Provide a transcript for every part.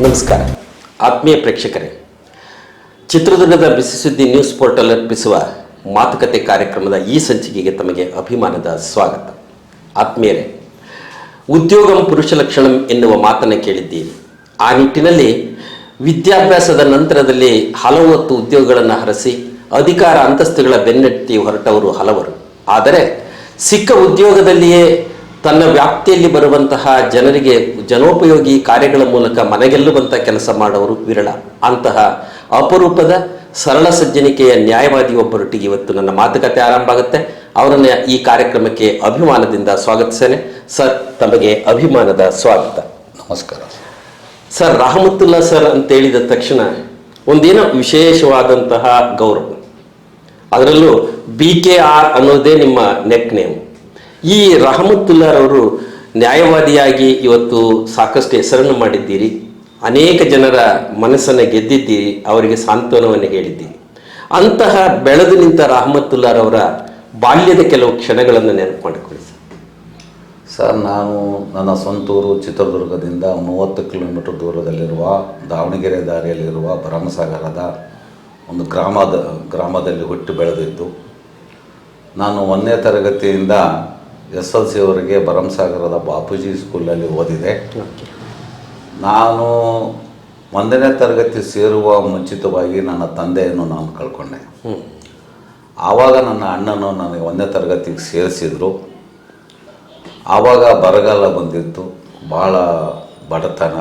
ನಮಸ್ಕಾರ ಆತ್ಮೀಯ ಪ್ರೇಕ್ಷಕರೇ, ಚಿತ್ರದುರ್ಗದ ಬಿಸಿ ಸುದ್ದಿ ನ್ಯೂಸ್ ಪೋರ್ಟಲ್ ಅರ್ಪಿಸುವ ಮಾತುಕತೆ ಕಾರ್ಯಕ್ರಮದ ಈ ಸಂಚಿಕೆಗೆ ತಮಗೆ ಅಭಿಮಾನದ ಸ್ವಾಗತ. ಆತ್ಮೀಯರೇ, ಉದ್ಯೋಗಂ ಪುರುಷ ಲಕ್ಷಣಂ ಎನ್ನುವ ಮಾತನ್ನು ಕೇಳಿದ್ದೀರಿ. ಆ ನಿಟ್ಟಿನಲ್ಲಿ ವಿದ್ಯಾಭ್ಯಾಸದ ನಂತರದಲ್ಲಿ ಹಲವು ಹೊತ್ತು ಉದ್ಯೋಗಗಳನ್ನು ಹರಸಿ ಅಧಿಕಾರ ಅಂತಸ್ತುಗಳ ಬೆನ್ನಟ್ಟಿ ಹೊರಟವರು ಹಲವರು. ಆದರೆ ಸಿಕ್ಕ ಉದ್ಯೋಗದಲ್ಲಿಯೇ ತನ್ನ ವ್ಯಾಪ್ತಿಯಲ್ಲಿ ಬರುವಂತಹ ಜನರಿಗೆ ಜನೋಪಯೋಗಿ ಕಾರ್ಯಗಳ ಮೂಲಕ ಮನೆಗೆಲ್ಲುವಂಥ ಕೆಲಸ ಮಾಡುವವರು ವಿರಳ. ಅಂತಹ ಅಪರೂಪದ ಸರಳ ಸಜ್ಜನಿಕೆಯ ನ್ಯಾಯವಾದಿಯೊಬ್ಬರೊಟ್ಟಿಗೆ ಇವತ್ತು ನನ್ನ ಮಾತುಕತೆ ಆರಂಭ ಆಗುತ್ತೆ. ಅವರನ್ನು ಈ ಕಾರ್ಯಕ್ರಮಕ್ಕೆ ಅಭಿಮಾನದಿಂದ ಸ್ವಾಗತಿಸ್ತೇನೆ. ಸರ್, ತಮಗೆ ಅಭಿಮಾನದ ಸ್ವಾಗತ. ನಮಸ್ಕಾರ ಸರ್. ರಹಮತುಲ್ಲಾ ಸರ್ ಅಂತ ಹೇಳಿದ ತಕ್ಷಣ ಒಂದೇನೋ ವಿಶೇಷವಾದಂತಹ ಗೌರವ, ಅದರಲ್ಲೂ BKR ಅನ್ನೋದೇ ನಿಮ್ಮ ನೆಕ್ ನೇಮ್. ಈ ರಹಮತುಲ್ಲಾರವರು ನ್ಯಾಯವಾದಿಯಾಗಿ ಇವತ್ತು ಸಾಕಷ್ಟು ಹೆಸರನ್ನು ಮಾಡಿದ್ದೀರಿ, ಅನೇಕ ಜನರ ಮನಸ್ಸನ್ನು ಗೆದ್ದಿದ್ದೀರಿ, ಅವರಿಗೆ ಸಾಂತ್ವನವನ್ನು ಹೇಳಿದ್ದೀರಿ. ಅಂತಹ ಬೆಳೆದು ನಿಂತ ರಹಮತುಲ್ಲಾರವರ ಬಾಲ್ಯದ ಕೆಲವು ಕ್ಷಣಗಳನ್ನು ನೆನಪು ಮಾಡಿಕೊಳ್ಳಿ ಸರ್. ನಾನು ನನ್ನ ಸ್ವಂತೂರು ಚಿತ್ರದುರ್ಗದಿಂದ 30 ಕಿಲೋಮೀಟರ್ ದೂರದಲ್ಲಿರುವ ದಾವಣಗೆರೆ ದಾರಿಯಲ್ಲಿರುವ ಭರಮಸಾಗರದ ಒಂದು ಗ್ರಾಮದಲ್ಲಿ ಹುಟ್ಟಿ ಬೆಳೆದಿದ್ದು. ನಾನು 1ನೇ ತರಗತಿಯಿಂದ SLC ವರೆಗೆ ಭರಮಸಾಗರದ ಬಾಪೂಜಿ ಸ್ಕೂಲಲ್ಲಿ ಓದಿದೆ. ನಾನು 1ನೇ ತರಗತಿ ಸೇರುವ ಮುಂಚಿತವಾಗಿ ನನ್ನ ತಂದೆಯನ್ನು ನಾನು ಕಳ್ಕೊಂಡೆ. ಆವಾಗ ನನ್ನ ಅಣ್ಣನು ನನಗೆ 1ನೇ ತರಗತಿಗೆ ಸೇರಿಸಿದ್ರು. ಆವಾಗ ಬರಗಾಲ ಬಂದಿತ್ತು, ಭಾಳ ಬಡತನ,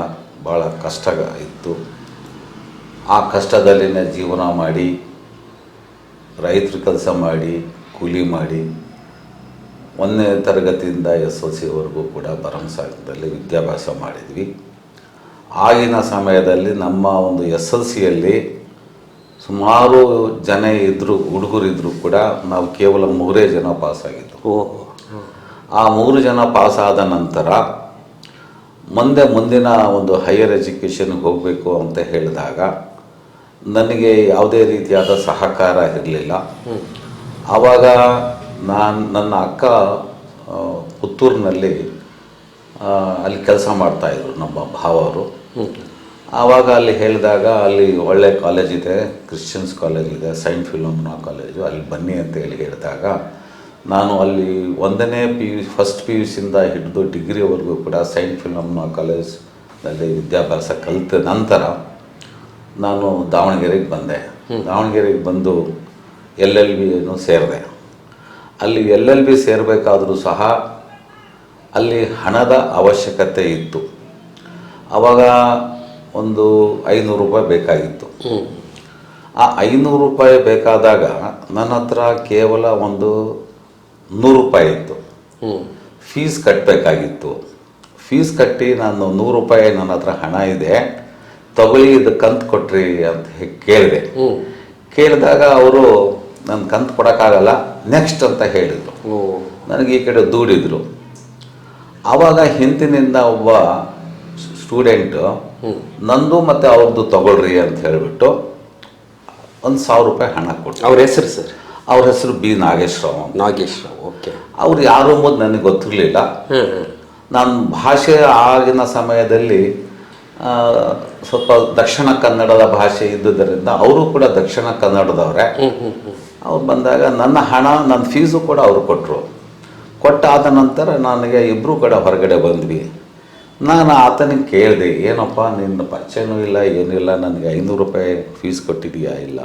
ಭಾಳ ಕಷ್ಟ ಇತ್ತು. ಆ ಕಷ್ಟದಲ್ಲಿನೇ ಜೀವನ ಮಾಡಿ, ರೈತರ ಕೆಲಸ ಮಾಡಿ, ಕೂಲಿ ಮಾಡಿ 1ನೇ ತರಗತಿಯಿಂದ SLC ವರೆಗೂ ಕೂಡ ಭರಮಸಾಗರದಲ್ಲಿ ವಿದ್ಯಾಭ್ಯಾಸ ಮಾಡಿದ್ವಿ. ಆಗಿನ ಸಮಯದಲ್ಲಿ ನಮ್ಮ ಒಂದು SLCಯಲ್ಲಿ ಸುಮಾರು ಜನ ಇದ್ದರು, ಹುಡುಗರಿದ್ದರೂ ಕೂಡ ನಾವು ಕೇವಲ 3 ಜನ ಪಾಸಾಗಿದ್ದು. ಆ 3 ಜನ ಪಾಸಾದ ನಂತರ ಮುಂದಿನ ಒಂದು ಹೈಯರ್ ಎಜುಕೇಷನ್ಗೆ ಹೋಗಬೇಕು ಅಂತ ಹೇಳಿದಾಗ ನನಗೆ ಯಾವುದೇ ರೀತಿಯಾದ ಸಹಕಾರ ಇರಲಿಲ್ಲ. ಆವಾಗ ನನ್ನ ಅಕ್ಕ ಪುತ್ತೂರಿನಲ್ಲಿ ಅಲ್ಲಿ ಕೆಲಸ ಮಾಡ್ತಾಯಿದ್ರು, ನಮ್ಮ ಭಾವರು. ಆವಾಗ ಅಲ್ಲಿ ಹೇಳಿದಾಗ ಅಲ್ಲಿ ಒಳ್ಳೆ ಕಾಲೇಜ್ ಇದೆ, ಕ್ರಿಶ್ಚಿಯನ್ಸ್ ಕಾಲೇಜ್ ಇದೆ, ಸೈಂಟ್ ಫಿಲೋಮಿನಾ ಕಾಲೇಜು, ಅಲ್ಲಿ ಬನ್ನಿ ಅಂತ ಹೇಳಿದಾಗ ನಾನು ಅಲ್ಲಿ 1ನೇ PU ಫಸ್ಟ್ PUC ಹಿಡಿದು ಡಿಗ್ರಿವರೆಗೂ ಕೂಡ ಸೈಂಟ್ ಫಿಲೋಮಿನಾ ಕಾಲೇಜ್ನಲ್ಲಿ ವಿದ್ಯಾಭ್ಯಾಸ ಕಲಿತ ನಂತರ ನಾನು ದಾವಣಗೆರೆಗೆ ಬಂದೆ. ದಾವಣಗೆರೆಗೆ ಬಂದು LLBಯನ್ನು ಸೇರಿದೆ. ಅಲ್ಲಿ LLB ಸೇರಬೇಕಾದರೂ ಸಹ ಅಲ್ಲಿ ಹಣದ ಅವಶ್ಯಕತೆ ಇತ್ತು. ಆವಾಗ ಒಂದು 500 ರೂಪಾಯಿ ಬೇಕಾಗಿತ್ತು. ಆ 500 ರೂಪಾಯಿ ಬೇಕಾದಾಗ ನನ್ನ ಹತ್ರ ಕೇವಲ ಒಂದು 100 ರೂಪಾಯಿ ಇತ್ತು. ಫೀಸ್ ಕಟ್ಟಬೇಕಾಗಿತ್ತು. ಫೀಸ್ ಕಟ್ಟಿ ನಾನು 100 ರೂಪಾಯಿ ನನ್ನ ಹತ್ರ ಹಣ ಇದೆ, ತಗೊಳ್ಳಿ, ಇದು ಕಂತು ಕೊಟ್ರಿ ಅಂತ ಕೇಳಿದೆ. ಕೇಳಿದಾಗ ಅವರು ನನ್ನ ಕಂತು ಕೊಡೋಕ್ಕಾಗಲ್ಲ, ನೆಕ್ಸ್ಟ್ ಅಂತ ಹೇಳಿದರು. ನನಗೆ ಈ ಕಡೆ ದೂಡಿದ್ರು. ಆವಾಗ ಹಿಂದಿನಿಂದ ಒಬ್ಬ ಸ್ಟೂಡೆಂಟು ನಂದು ಮತ್ತು ಅವ್ರದ್ದು ತಗೊಳ್ರಿ ಅಂತ ಹೇಳಿಬಿಟ್ಟು 1,000 ರೂಪಾಯಿ ಹಣ ಕೊಟ್ಟು. ಅವ್ರ ಹೆಸರು ಸರ್? ಅವ್ರ ಹೆಸರು B. ನಾಗೇಶ್ರಾವ್. ಓಕೆ. ಅವ್ರು ಯಾರು ಎಂಬುದು ನನಗೆ ಗೊತ್ತಿರಲಿಲ್ಲ. ನಾನು ಭಾಷೆ ಆಗಿನ ಸಮಯದಲ್ಲಿ ಸ್ವಲ್ಪ ದಕ್ಷಿಣ ಕನ್ನಡದ ಭಾಷೆ ಇದ್ದುದರಿಂದ ಅವರು ಕೂಡ ದಕ್ಷಿಣ ಕನ್ನಡದವರೇ. ಅವ್ರು ಬಂದಾಗ ನನ್ನ ಫೀಸು ಕೂಡ ಅವರು ಕೊಟ್ಟರು. ಕೊಟ್ಟಾದ ನಂತರ ನನಗೆ ಇಬ್ಬರು ಕೂಡ ಹೊರಗಡೆ ಬಂದ್ವಿ. ನಾನು ಆತನಿಗೆ ಕೇಳಿದೆ, ಏನಪ್ಪ ನಿನ್ನ ಪರಿಚಯನೂ ಇಲ್ಲ, ಏನಿಲ್ಲ, ನನಗೆ 500 ರೂಪಾಯಿ ಫೀಸ್ ಕೊಟ್ಟಿದೆಯಾ? ಇಲ್ಲ.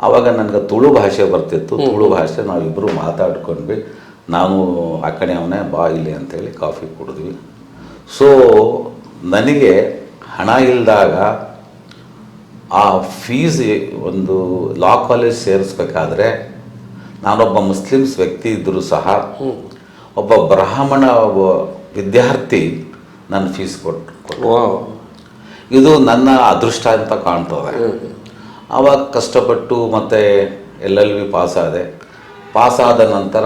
ಆವಾಗ ನನಗೆ ತುಳು ಭಾಷೆ ಬರ್ತಿತ್ತು. ತುಳು ಭಾಷೆ ನಾವಿಬ್ಬರು ಮಾತಾಡ್ಕೊಂಡ್ವಿ. ನಾನು ಆ ಕಡೆ ಅವನೇ ಬಾ ಇಲ್ಲಿ ಅಂತೇಳಿ ಕಾಫಿ ಕುಡಿದ್ವಿ. ಸೊ ನನಗೆ ಹಣ ಇಲ್ಲದಾಗ ಆ ಫೀಸ್ ಒಂದು ಲಾ ಕಾಲೇಜ್ ಸೇರಿಸ್ಬೇಕಾದ್ರೆ ನಾನೊಬ್ಬ ಮುಸ್ಲಿಮ್ಸ್ ವ್ಯಕ್ತಿ ಇದ್ದರೂ ಸಹ ಒಬ್ಬ ಬ್ರಾಹ್ಮಣ ವಿದ್ಯಾರ್ಥಿ ನನ್ನ ಫೀಸ್ ಕೊಟ್ಟು ಇದು ನನ್ನ ಅದೃಷ್ಟ ಅಂತ ಕಾಣ್ತದೆ. ಆವಾಗ ಕಷ್ಟಪಟ್ಟು ಮತ್ತೆ LLB ಪಾಸಾದೆ. ಪಾಸಾದ ನಂತರ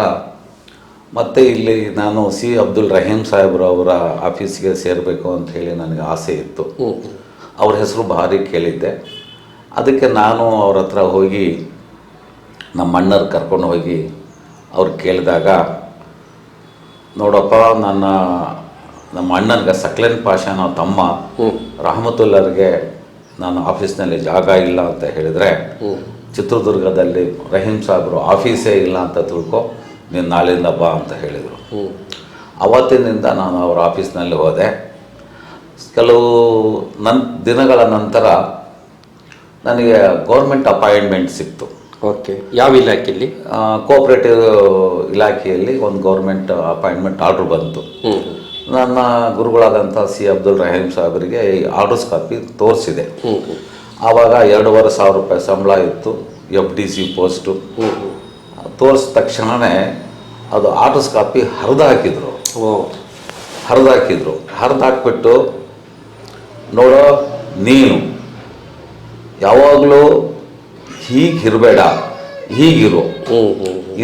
ಮತ್ತೆ ಇಲ್ಲಿ ನಾನು C. ಅಬ್ದುಲ್ ರಹೀಂ ಸಾಹೇಬ್ರವರ ಆಫೀಸ್ಗೆ ಸೇರಬೇಕು ಅಂತ ಹೇಳಿ ನನಗೆ ಆಸೆ ಇತ್ತು. ಅವ್ರ ಹೆಸರು ಭಾರಿ ಕೇಳಿದ್ದೆ. ಅದಕ್ಕೆ ನಾನು ಅವ್ರ ಹತ್ರ ಹೋಗಿ ನಮ್ಮ ಅಣ್ಣರು ಕರ್ಕೊಂಡು ಹೋಗಿ ಅವ್ರು ಕೇಳಿದಾಗ, ನೋಡಪ್ಪ, ನನ್ನ ನಮ್ಮ ಅಣ್ಣನಿಗೆ ಸಕ್ಲೇನ್ ಪಾಷಾ ಅನ್ನೋ ತಮ್ಮ ರಹಮತುಲ್ಲರ್ಗೆ ನಾನು ಆಫೀಸ್ನಲ್ಲಿ ಜಾಗ ಇಲ್ಲ ಅಂತ ಹೇಳಿದರೆ ಚಿತ್ರದುರ್ಗದಲ್ಲಿ ರಹೀಂ ಸಾಹೇಬರು ಆಫೀಸೇ ಇಲ್ಲ ಅಂತ ತಿಳ್ಕೊ, ನೀನು ನಾಳೆಯಿಂದ ಬಾ ಅಂತ ಹೇಳಿದರು. ಅವತ್ತಿನಿಂದ ನಾನು ಅವ್ರ ಆಫೀಸ್ನಲ್ಲಿ ಹೋದೆ. ಕೆಲವು ದಿನಗಳ ನಂತರ ನನಗೆ ಗೌರ್ಮೆಂಟ್ ಅಪಾಯಿಂಟ್ಮೆಂಟ್ ಸಿಕ್ತು. ಓಕೆ, ಯಾವ ಇಲಾಖೆಯಲ್ಲಿ? ಕೋಆಪರೇಟಿವ್ ಇಲಾಖೆಯಲ್ಲಿ ಒಂದು ಗೌರ್ಮೆಂಟ್ ಅಪಾಯಿಂಟ್ಮೆಂಟ್ ಆರ್ಡ್ರ್ ಬಂತು. ನನ್ನ ಗುರುಗಳಾದಂಥ ಸಿ ಅಬ್ದುಲ್ ರಹೀಂ ಸಾಹೇಬರಿಗೆ ಈ ಆರ್ಡರ್ಸ್ ಕಾಪಿ ತೋರಿಸಿದೆ. ಆವಾಗ 2,500 ರೂಪಾಯಿ ಸಂಬಳ ಇತ್ತು, FDC ಪೋಸ್ಟು. ತೋರಿಸಿದ ತಕ್ಷಣವೇ ಅದು ಆರ್ಡರ್ಸ್ ಕಾಪಿ ಹರಿದು ಹಾಕಿದ್ರು. ನೋಡೋ, ನೀನು ಯಾವಾಗಲೂ ಹೀಗಿರಬೇಡ, ಹೀಗಿರು,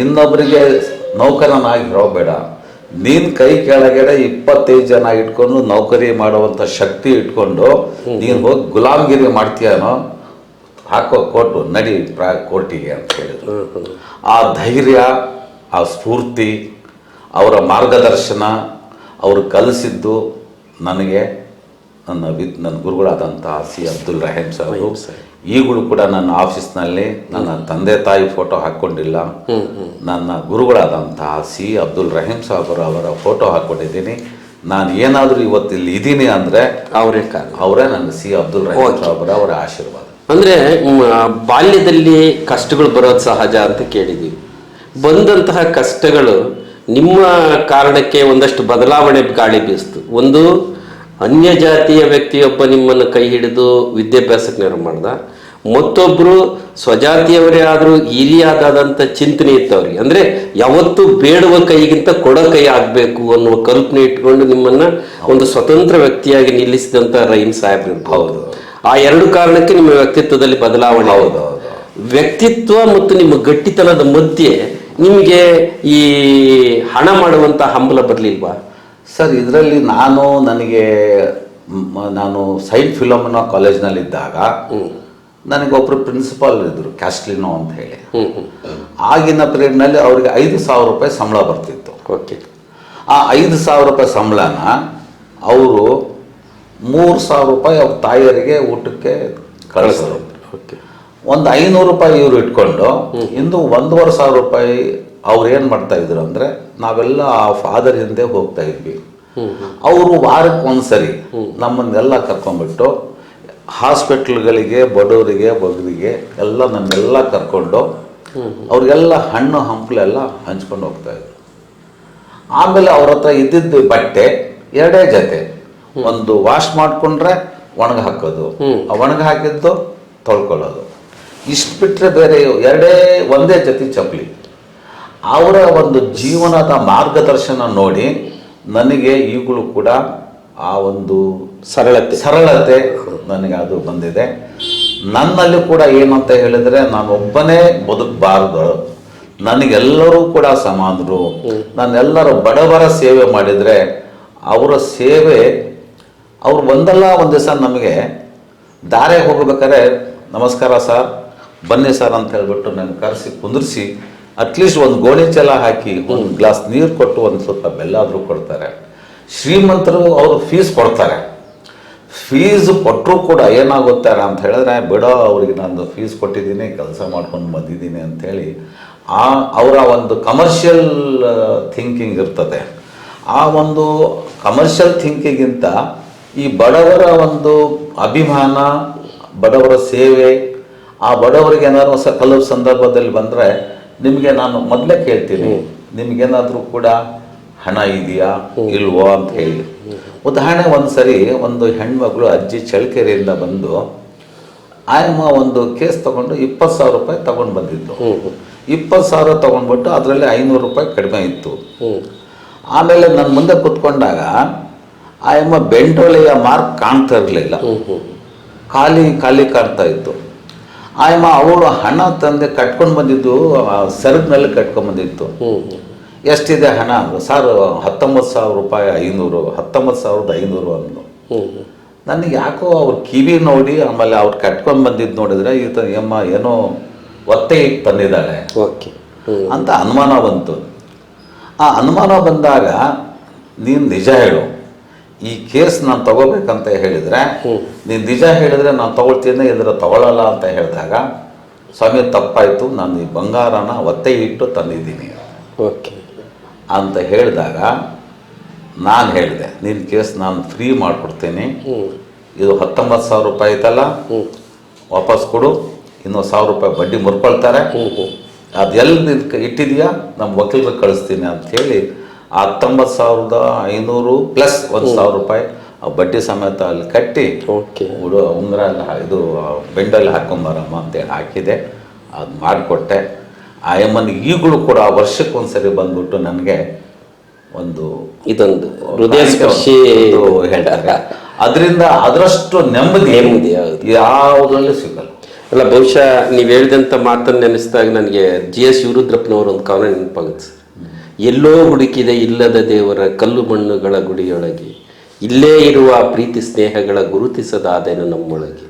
ಇನ್ನೊಬ್ಬರಿಗೆ ನೌಕರನಾಗಿರೋಬೇಡ. ನೀನು ಕೈ ಕೆಳಗಡೆ 25 ಜನ ಇಟ್ಕೊಂಡು ನೌಕರಿ ಮಾಡುವಂಥ ಶಕ್ತಿ ಇಟ್ಕೊಂಡು ನೀನು ಹೋಗಿ ಗುಲಾಮ್ಗಿರಿ ಮಾಡ್ತೀಯನೋ, ಹಾಕೋ ಕೋರ್ಟು, ನಡಿ ಕೋರ್ಟಿಗೆ ಅಂತ ಹೇಳಿದ್ರು. ಆ ಧೈರ್ಯ, ಆ ಸ್ಫೂರ್ತಿ, ಅವರ ಮಾರ್ಗದರ್ಶನ, ಅವರು ಕಲಿಸಿದ್ದು ನನಗೆ ನನ್ನ ಗುರುಗಳಾದಂಥ ಸಿ ಅಬ್ದುಲ್ ರಹೀಂ ಸಾಹೇಬರು ಈಗಲೂ ಕೂಡ ನನ್ನ ಆಫೀಸ್ನಲ್ಲಿ ನನ್ನ ತಂದೆ ತಾಯಿ ಫೋಟೋ ಹಾಕ್ಕೊಂಡಿಲ್ಲ. ನನ್ನ ಗುರುಗಳಾದಂತಹ ಸಿ ಅಬ್ದುಲ್ ರಹೀಂ ಸಾಹೇಬರು ಅವರ ಫೋಟೋ ಹಾಕ್ಕೊಂಡಿದ್ದೀನಿ. ನಾನು ಏನಾದರೂ ಇವತ್ತು ಇಲ್ಲಿ ಇದ್ದೀನಿ ಅಂದರೆ ಅವರೇ ನನ್ನ ಸಿ ಅಬ್ದುಲ್ ರಹೀಂ ಸಾಹೇಬರ ಅವರ ಆಶೀರ್ವಾದ. ಅಂದರೆ ಬಾಲ್ಯದಲ್ಲಿ ಕಷ್ಟಗಳು ಬರೋದು ಸಹಜ ಅಂತ ಕೇಳಿದ್ದೀವಿ. ಬಂದಂತಹ ಕಷ್ಟಗಳು ನಿಮ್ಮ ಕಾರಣಕ್ಕೆ ಒಂದಷ್ಟು ಬದಲಾವಣೆ ಗಾಳಿ ಬೀಸ್ತು. ಒಂದು, ಅನ್ಯ ಜಾತಿಯ ವ್ಯಕ್ತಿಯೊಬ್ಬ ನಿಮ್ಮನ್ನು ಕೈ ಹಿಡಿದು ವಿದ್ಯಾಭ್ಯಾಸಕ್ಕೆ ನೆರವು ಮಾಡ್ದ. ಮತ್ತೊಬ್ಬರು ಸ್ವಜಾತಿಯವರೇ ಆದರೂ ಹಿರಿಯಾದಂಥ ಚಿಂತನೆ ಇತ್ತು ಅವ್ರಿಗೆ. ಅಂದರೆ ಯಾವತ್ತೂ ಬೇಡುವ ಕೈಗಿಂತ ಕೊಡೋ ಕೈ ಆಗಬೇಕು ಅನ್ನುವ ಕಲ್ಪನೆ ಇಟ್ಕೊಂಡು ನಿಮ್ಮನ್ನು ಒಂದು ಸ್ವತಂತ್ರ ವ್ಯಕ್ತಿಯಾಗಿ ನಿಲ್ಲಿಸಿದಂಥ ರಹೀಂ ಸಾಹೇಬ್ರು ಇರ್ಬೋದು. ಆ ಎರಡು ಕಾರಣಕ್ಕೆ ನಿಮ್ಮ ವ್ಯಕ್ತಿತ್ವದಲ್ಲಿ ಬದಲಾವಣೆ. ವ್ಯಕ್ತಿತ್ವ ಮತ್ತು ನಿಮ್ಮ ಗಟ್ಟಿತನದ ಮಧ್ಯೆ ನಿಮಗೆ ಈ ಹಣ ಮಾಡುವಂಥ ಹಂಬಲ ಬರಲಿಲ್ವಾ? ಸರ್, ಇದರಲ್ಲಿ ನಾನು ಸೈಂಟ್ ಫಿಲೋಮಿನಾ ಕಾಲೇಜ್ನಲ್ಲಿದ್ದಾಗ ನನಗೊಬ್ಬರು ಪ್ರಿನ್ಸಿಪಾಲ್ ಇದ್ದರು, ಕ್ಯಾಸ್ಟ್ಲಿನೋ ಅಂತ ಹೇಳಿ. ಆಗಿನ ಪೀರಿಯಡ್ನಲ್ಲಿ ಅವ್ರಿಗೆ 5,000 ರೂಪಾಯಿ ಸಂಬಳ ಬರ್ತಿತ್ತು. ಓಕೆ. ಆ 5,000 ರೂಪಾಯಿ ಸಂಬಳನ ಅವರು 3,000 ರೂಪಾಯಿ ಅವ್ರ ತಾಯಿಯರಿಗೆ ಊಟಕ್ಕೆ ಕಳಿಸೋರು. ಓಕೆ. ಒಂದು 500 ರೂಪಾಯಿ ಇವರು ಇಟ್ಕೊಂಡು ಇಂದು 1,500 ರೂಪಾಯಿ ಅವ್ರು ಏನು ಮಾಡ್ತಾ ಇದ್ರು ಅಂದರೆ, ನಾವೆಲ್ಲ ಆ ಫಾದರ್ ಹಿಂದೆ ಹೋಗ್ತಾ ಇದ್ವಿ. ಅವರು ವಾರಕ್ಕೆ ಒಂದ್ಸರಿ ನಮ್ಮನ್ನೆಲ್ಲ ಕರ್ಕೊಂಡ್ಬಿಟ್ಟು ಹಾಸ್ಪಿಟ್ಲ್ಗಳಿಗೆ, ಬಡವರಿಗೆ, ಬಗ್ಗರಿಗೆ ಎಲ್ಲ ನನ್ನೆಲ್ಲ ಕರ್ಕೊಂಡು ಅವ್ರಿಗೆಲ್ಲ ಹಣ್ಣು ಹಂಪಲೆಲ್ಲ ಹಂಚ್ಕೊಂಡು ಹೋಗ್ತಾ ಇದ್ರು. ಆಮೇಲೆ ಅವ್ರ ಹತ್ರ ಇದ್ದಿದ್ದು ಬಟ್ಟೆ 2 ಜೊತೆ. ಒಂದು ವಾಶ್ ಮಾಡಿಕೊಂಡ್ರೆ ಒಣಗ ಹಾಕೋದು, ಒಣಗ ಹಾಕಿದ್ದು ತೊಳ್ಕೊಳ್ಳೋದು. ಇಷ್ಟು ಬಿಟ್ಟರೆ ಬೇರೆ ಒಂದೇ ಜೊತೆ ಚಪ್ಪಲಿ. ಅವರ ಒಂದು ಜೀವನದ ಮಾರ್ಗದರ್ಶನ ನೋಡಿ ನನಗೆ ಈಗಲೂ ಕೂಡ ಆ ಒಂದು ಸರಳತೆ ನನಗೆ ಅದು ಬಂದಿದೆ. ನನ್ನಲ್ಲಿ ಕೂಡ ಏನಂತ ಹೇಳಿದರೆ, ನಾನೊಬ್ಬನೇ ಬದುಕಬಾರ್ದು, ನನಗೆಲ್ಲರೂ ಕೂಡ ಸಮಾನರು. ನಾನೆಲ್ಲರೂ ಬಡವರ ಸೇವೆ ಮಾಡಿದರೆ ಅವರ ಸೇವೆ, ಅವರು ಒಂದಲ್ಲ ಒಂದು ದಿವಸ ನಮಗೆ ದಾರೆ ಹೋಗಬೇಕಾದ್ರೆ, ನಮಸ್ಕಾರ ಸರ್, ಬನ್ನಿ ಸರ್ ಅಂತ ಹೇಳ್ಬಿಟ್ಟು ನಾನು ಕರೆಸಿ ಕುಂದಿರಿಸಿ ಅಟ್ಲೀಸ್ಟ್ ಒಂದು ಗೋಣಿ ಚಲ ಹಾಕಿ ಒಂದು ಗ್ಲಾಸ್ ನೀರು ಕೊಟ್ಟು ಒಂದು ಸ್ವಲ್ಪ ಬೆಲ್ಲ ಆದರೂ ಕೊಡ್ತಾರೆ. ಶ್ರೀಮಂತರು ಅವರು ಫೀಸ್ ಕೊಡ್ತಾರೆ. ಫೀಸ್ ಕೊಟ್ಟರು ಕೂಡ ಏನಾಗುತ್ತಾರೆ ಅಂತ ಹೇಳಿದ್ರೆ, ಬಿಡೋ ಅವ್ರಿಗೆ ನಾನು ಫೀಸ್ ಕೊಟ್ಟಿದ್ದೀನಿ, ಕೆಲಸ ಮಾಡ್ಕೊಂಡು ಬಂದಿದ್ದೀನಿ ಅಂಥೇಳಿ ಅವರ ಒಂದು ಕಮರ್ಷಿಯಲ್ ಥಿಂಕಿಂಗ್ ಇರ್ತದೆ. ಆ ಒಂದು ಕಮರ್ಷಿಯಲ್ ಥಿಂಕಿಂಗಿಂತ ಈ ಬಡವರ ಒಂದು ಅಭಿಮಾನ, ಬಡವರ ಸೇವೆ, ಆ ಬಡವರಿಗೆ ಏನಾದ್ರು ಕೆಲವು ಸಂದರ್ಭದಲ್ಲಿ ಬಂದರೆ ನಿಮಗೆ ನಾನು ಮೊದಲೇ ಕೇಳ್ತೀನಿ, ನಿಮಗೇನಾದರೂ ಕೂಡ ಹಣ ಇದೆಯಾ ಇಲ್ವೋ ಅಂತ ಹೇಳಿ. ಉದಾಹರಣೆ, ಒಂದು ಸರಿ ಒಂದು ಹೆಣ್ಮಗಳು ಅಜ್ಜಿ ಚಳ್ಳಕೆರೆಯಿಂದ ಬಂದು ಆಯಮ್ಮ ಒಂದು ಕೇಸ್ ತಗೊಂಡು 20,000 ರೂಪಾಯಿ ತಗೊಂಡು ಬಂದಿದ್ದು. 20,000 ತಗೊಂಡ್ಬಿಟ್ಟು ಅದರಲ್ಲಿ 500 ರೂಪಾಯಿ ಕಡಿಮೆ ಇತ್ತು. ಆಮೇಲೆ ನನ್ನ ಮುಂದೆ ಕೂತ್ಕೊಂಡಾಗ ಆಯಮ್ಮ ಬೆಂಡೊಳೆಯ ಮಾರ್ಕ್ ಕಾಣ್ತಾ ಇರಲಿಲ್ಲ, ಖಾಲಿ ಕಾಣ್ತಾ ಇತ್ತು. ಆಯಮ್ಮ ಅವಳು ಹಣ ತಂದೆ ಕಟ್ಕೊಂಡು ಬಂದಿದ್ದು ಸರಗ್ನಲ್ಲಿ ಕಟ್ಕೊಂಡು ಬಂದಿತ್ತು. ಎಷ್ಟಿದೆ ಹಣ ಅಂದರು. ಸರ್ 19,000 ರೂಪಾಯಿ 500, 19,500 ಅಂದು. ನನಗೆ ಯಾಕೋ ಅವ್ರ ಕಿವಿ ನೋಡಿ, ಆಮೇಲೆ ಅವ್ರು ಕಟ್ಕೊಂಡು ಬಂದಿದ್ದು ನೋಡಿದ್ರೆ ಅಮ್ಮ ಏನೋ ಒತ್ತೆ ಇಟ್ಟು ತಂದಿದ್ದಾಳೆ ಅಂತ ಅನುಮಾನ ಬಂತು. ಆ ಅನುಮಾನ ಬಂದಾಗ, ನೀನು ನಿಜ ಹೇಳು, ಈ ಕೇಸ್ ನಾನು ತಗೋಬೇಕಂತ ಹೇಳಿದರೆ ನೀನು ನಿಜ ಹೇಳಿದರೆ ನಾನು ತಗೊಳ್ತೀನಿ ಇದ್ರೆ ತಗೊಳ್ಳಲ್ಲ ಅಂತ ಹೇಳಿದಾಗ, ಸ್ವಾಮಿ ತಪ್ಪಾಯಿತು, ನಾನು ಈ ಬಂಗಾರನ ಒತ್ತೆ ಇಟ್ಟು ತಂದಿದ್ದೀನಿ ಓಕೆ ಅಂತ ಹೇಳಿದಾಗ ನಾನು ಹೇಳಿದೆ, ನಿನ್ನ ಕೇಸ್ ನಾನು ಫ್ರೀ ಮಾಡಿಕೊಡ್ತೀನಿ, ಇದು 19,000 ರೂಪಾಯಿ ಐತಲ್ಲ ವಾಪಸ್ ಕೊಡು, ಇನ್ನೂ 1,000 ರೂಪಾಯಿ ಬಡ್ಡಿ ಮುರ್ಕೊಳ್ತಾರೆ, ಅದೆಲ್ಲ ಇಟ್ಟಿದೆಯಾ ನಮ್ಮ ವಕೀಲರಿಗೆ ಕಳಿಸ್ತೀನಿ ಅಂಥೇಳಿ ಆ 19,500 ಪ್ಲಸ್ 1,000 ರೂಪಾಯಿ ಆ ಬಡ್ಡಿ ಸಮೇತ ಅಲ್ಲಿ ಕಟ್ಟಿ ಉಂಗುರ ಎಲ್ಲ ಇದು ಬೆಂಡಲ್ಲಿ ಹಾಕೊಂಬರಮ್ಮ ಅಂತೇಳಿ ಹಾಕಿದೆ. ಅದು ಮಾಡಿಕೊಟ್ಟೆ. ಆ ಅಮ್ಮನಿಗೆ ಈಗಲೂ ಕೂಡ ವರ್ಷಕ್ಕೊಂದ್ಸರಿ ಬಂದ್ಬಿಟ್ಟು ನನಗೆ ಒಂದು ಇದೊಂದು ಹೃದಯ ಸ್ಪರ್ಶಿ ಹೇಳ್ತಾರೆ. ಅದರಿಂದ ಅದರಷ್ಟು ನೆಮ್ಮದಿ ಯಾವುದರಲ್ಲೂ ಸಿಗಲ್ಲ. ಅಲ್ಲ, ಬಹುಶಃ ನೀವು ಹೇಳಿದಂಥ ಮಾತನ್ನು ನೆನೆಸಿದಾಗ ನನಗೆ GS ಶಿವರುದ್ರಪ್ಪನವರು ಒಂದು ಕವನ ನೆನಪಾಗುತ್ತೆ ಸರ್. ಎಲ್ಲೋ ಹುಡುಕಿದೆ ಇಲ್ಲದ ದೇವರ ಕಲ್ಲು ಮಣ್ಣುಗಳ ಗುಡಿಯೊಳಗೆ, ಇಲ್ಲೇ ಇರುವ ಪ್ರೀತಿ ಸ್ನೇಹಗಳ ಗುರುತಿಸದಾದೆನು ನಮ್ಮೊಳಗೆ,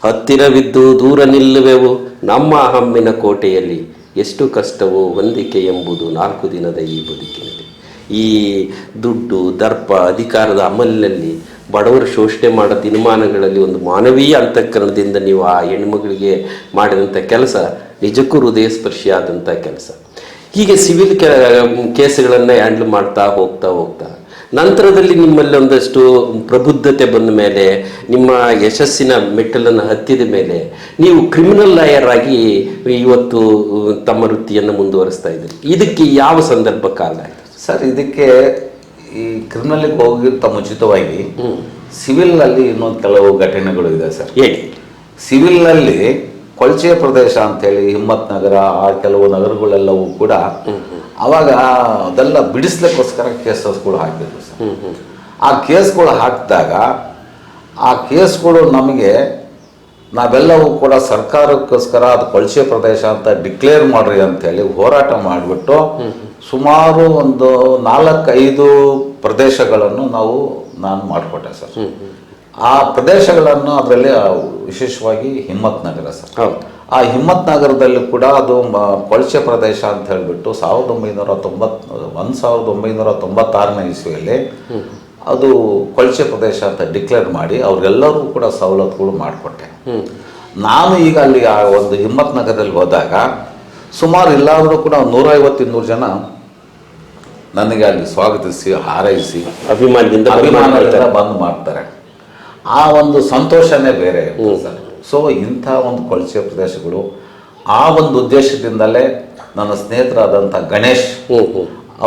ಹತ್ತಿರವಿದ್ದು ದೂರ ನಿಲ್ಲುವೆವು ನಮ್ಮ ಹಮ್ಮಿನ ಕೋಟೆಯಲ್ಲಿ, ಎಷ್ಟು ಕಷ್ಟವೋ ಹೊಂದಿಕೆ ಎಂಬುದು 4 ದಿನದ ಈ ಬದುಕಿನಲ್ಲಿ. ಈ ದುಡ್ಡು ದರ್ಪ ಅಧಿಕಾರದ ಅಮಲಿನಲ್ಲಿ ಬಡವರು ಶೋಷಣೆ ಮಾಡೋ ದಿನಮಾನಗಳಲ್ಲಿ ಒಂದು ಮಾನವೀಯ ಅಂತಃಕರಣದಿಂದ ನೀವು ಆ ಹೆಣ್ಮಗಳಿಗೆ ಮಾಡಿದಂಥ ಕೆಲಸ ನಿಜಕ್ಕೂ ಹೃದಯ ಸ್ಪರ್ಶಿಯಾದಂಥ ಕೆಲಸ. ಹೀಗೆ ಸಿವಿಲ್ ಕೇಸ್ಗಳನ್ನು ಹ್ಯಾಂಡಲ್ ಮಾಡ್ತಾ ಹೋಗ್ತಾ ನಂತರದಲ್ಲಿ ನಿಮ್ಮಲ್ಲಿ ಒಂದಷ್ಟು ಪ್ರಬುದ್ಧತೆ ಬಂದ ಮೇಲೆ, ನಿಮ್ಮ ಯಶಸ್ಸಿನ ಮೆಟ್ಟಲನ್ನು ಹತ್ತಿದ ಮೇಲೆ ನೀವು ಕ್ರಿಮಿನಲ್ ಲಾಯರ್ ಆಗಿ ಇವತ್ತು ತಮ್ಮ ವೃತ್ತಿಯನ್ನು ಮುಂದುವರಿಸ್ತಾ ಇದ್ದೀರಿ. ಇದಕ್ಕೆ ಯಾವ ಸಂದರ್ಭ ಕಾರಣ ಆಯಿತು ಸರ್? ಇದಕ್ಕೆ ಈ ಕ್ರಿಮಿನಲ್ಗೆ ಹೋಗಿರ್ತ ಮುಂಚಿತವಾಗಿ ಸಿವಿಲ್ನಲ್ಲಿ ಇನ್ನೊಂದು ಕೆಲವು ಘಟನೆಗಳು ಇದೆ ಸರ್. ಹೇಳಿ. ಸಿವಿಲ್ನಲ್ಲಿ ಕೊಳಚೆ ಪ್ರದೇಶ ಅಂತೇಳಿ ಹಿಮ್ಮತ್ ನಗರ, ಆ ಕೆಲವು ನಗರಗಳೆಲ್ಲವೂ ಕೂಡ ಅವಾಗ ಅದೆಲ್ಲ ಬಿಡಿಸ್ಲಿಕ್ಕೋಸ್ಕರ ಕೇಸಸ್ಗಳು ಹಾಕಿದ್ರು ಸರ್. ಆ ಕೇಸ್ಗಳು ಹಾಕಿದಾಗ ಆ ಕೇಸ್ಗಳು ನಮಗೆ ನಾವೆಲ್ಲವೂ ಕೂಡ ಸರ್ಕಾರಕ್ಕೋಸ್ಕರ ಅದು ಕೊಳಚೆ ಪ್ರದೇಶ ಅಂತ ಡಿಕ್ಲೇರ್ ಮಾಡ್ರಿ ಅಂತೇಳಿ ಹೋರಾಟ ಮಾಡಿಬಿಟ್ಟು ಸುಮಾರು ಒಂದು 4-5 ಪ್ರದೇಶಗಳನ್ನು ನಾನು ಮಾಡಿಕೊಟ್ಟೆ ಸರ್. ಆ ಪ್ರದೇಶಗಳನ್ನು ಅದರಲ್ಲಿ ವಿಶೇಷವಾಗಿ ಹಿಮ್ಮತ್ ನಗರ ಸರ್. ಆ ಹಿಮ್ಮತ್ ನಗರದಲ್ಲಿ ಕೂಡ ಅದು ಕೊಳಚೆ ಪ್ರದೇಶ ಅಂತ ಹೇಳಿಬಿಟ್ಟು 1996ನೇ ಇಸ್ವಿಯಲ್ಲಿ ಅದು ಕೊಳಚೆ ಪ್ರದೇಶ ಅಂತ ಡಿಕ್ಲೇರ್ ಮಾಡಿ ಅವ್ರಿಗೆಲ್ಲರೂ ಕೂಡ ಸವಲತ್ತುಗಳು ಮಾಡಿಕೊಟ್ಟೆ. ನಾನು ಈಗ ಅಲ್ಲಿ ಆ ಒಂದು ಹಿಮ್ಮತ್ ನಗರದಲ್ಲಿ ಹೋದಾಗ ಸುಮಾರು ಇಲ್ಲಾದರೂ ಕೂಡ 150-200 ಜನ ನನಗೆ ಅಲ್ಲಿ ಸ್ವಾಗತಿಸಿ ಹಾರೈಸಿ ಅಭಿಮಾನದಿಂದ ಬಂದು ಮಾಡ್ತಾರೆ. ಆ ಒಂದು ಸಂತೋಷನೇ ಬೇರೆ ಸರ್. ಸೊ ಇಂಥ ಒಂದು ಕೊಳಚೆ ಪ್ರದೇಶಗಳು ಆ ಒಂದು ಉದ್ದೇಶದಿಂದಲೇ ನನ್ನ ಸ್ನೇಹಿತರಾದಂಥ ಗಣೇಶ್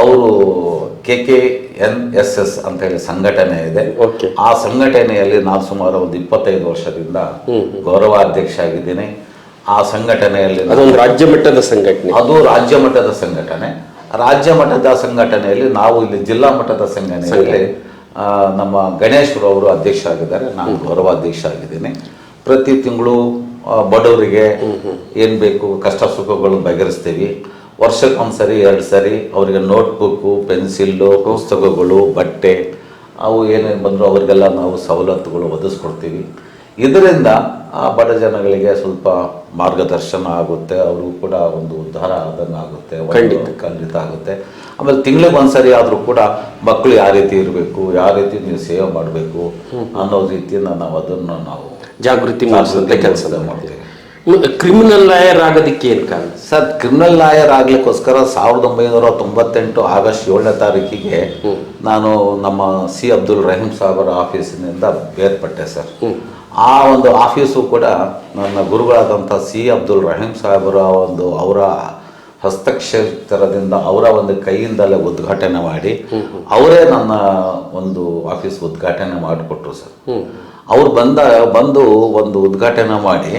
ಅವರು KKNSS ಅಂತ ಹೇಳಿ ಸಂಘಟನೆ ಇದೆ. ಆ ಸಂಘಟನೆಯಲ್ಲಿ ನಾನು ಸುಮಾರು ಒಂದು 25 ವರ್ಷದಿಂದ ಗೌರವಾಧ್ಯಕ್ಷ ಆಗಿದ್ದೀನಿ. ಆ ಸಂಘಟನೆಯಲ್ಲಿ ಅದೊಂದು ರಾಜ್ಯ ಮಟ್ಟದ ಸಂಘಟನೆ. ಅದು ರಾಜ್ಯ ಮಟ್ಟದ ಸಂಘಟನೆ. ರಾಜ್ಯ ಮಟ್ಟದ ಸಂಘಟನೆಯಲ್ಲಿ ನಾವು ಇಲ್ಲಿ ಜಿಲ್ಲಾ ಮಟ್ಟದ ಸಂಘಟನೆಯಲ್ಲಿ ನಮ್ಮ ಗಣೇಶ್ರವರು ಅಧ್ಯಕ್ಷ ಆಗಿದ್ದಾರೆ, ನಾನು ಗೌರವಾಧ್ಯಕ್ಷ ಆಗಿದ್ದೀನಿ. ಪ್ರತಿ ತಿಂಗಳು ಬಡವರಿಗೆ ಏನು ಬೇಕು ಕಷ್ಟ ಸುಖಗಳು ಬಗೆಹರಿಸ್ತೀವಿ. ವರ್ಷಕ್ಕೊಂದ್ಸರಿ 2 ಸರಿ ಅವರಿಗೆ ನೋಟ್ಬುಕ್ಕು, ಪೆನ್ಸಿಲ್ಲು, ಪುಸ್ತಕಗಳು, ಬಟ್ಟೆ ಅವು ಏನೇನು ಬಂದರೂ ಅವರಿಗೆಲ್ಲ ನಾವು ಸವಲತ್ತುಗಳು ಒದಗಿಸ್ಕೊಡ್ತೀವಿ. ಇದರಿಂದ ಆ ಬಡ ಜನಗಳಿಗೆ ಸ್ವಲ್ಪ ಮಾರ್ಗದರ್ಶನ ಆಗುತ್ತೆ, ಅವರು ಕೂಡ ಒಂದು ಉದ್ಧಾರ ಆದಂಗೆ ಆಗುತ್ತೆ, ಖಂಡಿತ ಆಗುತ್ತೆ. ಆಮೇಲೆ ತಿಂಗಳಿಗೆ ಒಂದ್ಸರಿ ಆದರೂ ಕೂಡ ಮಕ್ಕಳು ಯಾವ ರೀತಿ ಇರಬೇಕು, ಯಾವ ರೀತಿ ನೀವು ಸೇವೆ ಮಾಡಬೇಕು ಅನ್ನೋ ರೀತಿಯಿಂದ ನಾವು ಅದನ್ನು ಜಾಗೃತಿ ಮಾಡಿಸುವಂಥ ಕೆಲಸ ಮಾಡ್ತೀವಿ. ಕ್ರಿಮಿನಲ್ ಲಾಯರ್ ಆಗೋದಕ್ಕೆ ಏನು ಕಾರಣ ಸರ್? ಕ್ರಿಮಿನಲ್ ಲಾಯರ್ ಆಗ್ಲಿಕ್ಕೋಸ್ಕರ 1998 ಆಗಸ್ಟ್ 7ನೇ ತಾರೀಕಿಗೆ ನಾನು ನಮ್ಮ C. ಅಬ್ದುಲ್ ರಹೀಂ ಸಾಹೇಬರ ಆಫೀಸಿನಿಂದ ಬೇರ್ಪಟ್ಟೆ ಸರ್. ಆ ಒಂದು ಆಫೀಸು ಕೂಡ ನನ್ನ ಗುರುಗಳಾದಂಥ C. ಅಬ್ದುಲ್ ರಹೀಂ ಸಾಹೇಬರ ಅವರ ಹಸ್ತಕ್ಷೇಪದಿಂದ ಅವರ ಒಂದು ಕೈಯಿಂದಲೇ ಉದ್ಘಾಟನೆ ಮಾಡಿ ಅವರೇ ನನ್ನ ಒಂದು ಆಫೀಸ್ ಉದ್ಘಾಟನೆ ಮಾಡಿಕೊಟ್ರು ಸರ್. ಅವ್ರು ಬಂದು ಒಂದು ಉದ್ಘಾಟನೆ ಮಾಡಿ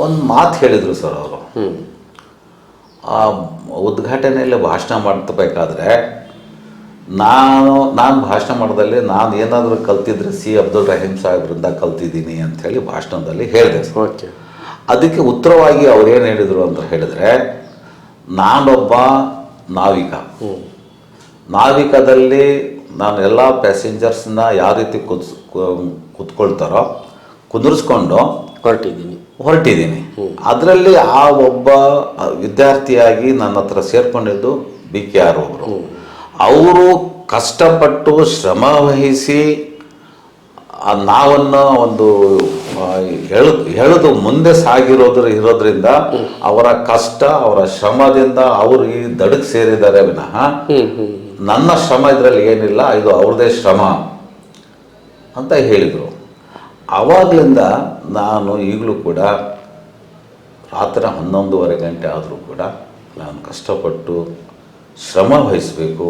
ಒಂದು ಮಾತು ಹೇಳಿದರು ಸರ್. ಅವರು ಆ ಉದ್ಘಾಟನೆಯಲ್ಲಿ ಭಾಷಣ ಮಾಡ್ತಬೇಕಾದ್ರೆ ನಾನು ಭಾಷಣ ಮಾಡೋದಲ್ಲಿ ನಾನು ಏನಾದರೂ ಕಲ್ತಿದ್ರೆ C. ಅಬ್ದುಲ್ ರಹೀಂ ಸಾಹೇಬ್ರಿಂದ ಕಲ್ತಿದ್ದೀನಿ ಅಂಥೇಳಿ ಭಾಷಣದಲ್ಲಿ ಹೇಳಿದೆ ಸರ್. ಅದಕ್ಕೆ ಉತ್ತರವಾಗಿ ಅವ್ರು ಏನು ಹೇಳಿದರು ಅಂತ ಹೇಳಿದ್ರೆ, ನಾನೊಬ್ಬ ನಾವಿಕದಲ್ಲಿ ನಾನು ಎಲ್ಲ ಪ್ಯಾಸೆಂಜರ್ಸ್ನ ಯಾವ ರೀತಿ ಕುತ್ಕೊಳ್ತಾರೋ ಕುದುರಿಸ್ಕೊಂಡು ಹೊರಟಿದ್ದೀನಿ. ಅದರಲ್ಲಿ ಆ ಒಬ್ಬ ವಿದ್ಯಾರ್ಥಿಯಾಗಿ ನನ್ನ ಹತ್ರ ಸೇರ್ಕೊಂಡಿದ್ದು BKR ಒಬ್ಬರು. ಅವರು ಕಷ್ಟಪಟ್ಟು ಶ್ರಮ ವಹಿಸಿ ನಾವನ್ನು ಒಂದು ಎಳೆದು ಮುಂದೆ ಇರೋದ್ರಿಂದ ಅವರ ಕಷ್ಟ ಅವರ ಶ್ರಮದಿಂದ ಅವರು ಈ ದಡಕ್ಕೆ ಸೇರಿದ್ದಾರೆ ವಿನಃ ನನ್ನ ಶ್ರಮ ಇದರಲ್ಲಿ ಏನಿಲ್ಲ, ಇದು ಅವ್ರದೇ ಶ್ರಮ ಅಂತ ಹೇಳಿದರು. ಆವಾಗಲಿಂದ ನಾನು ಈಗಲೂ ಕೂಡ ರಾತ್ರಿ 11:30 ಗಂಟೆ ಆದರೂ ಕೂಡ ನಾನು ಕಷ್ಟಪಟ್ಟು ಶ್ರಮ ವಹಿಸಬೇಕು.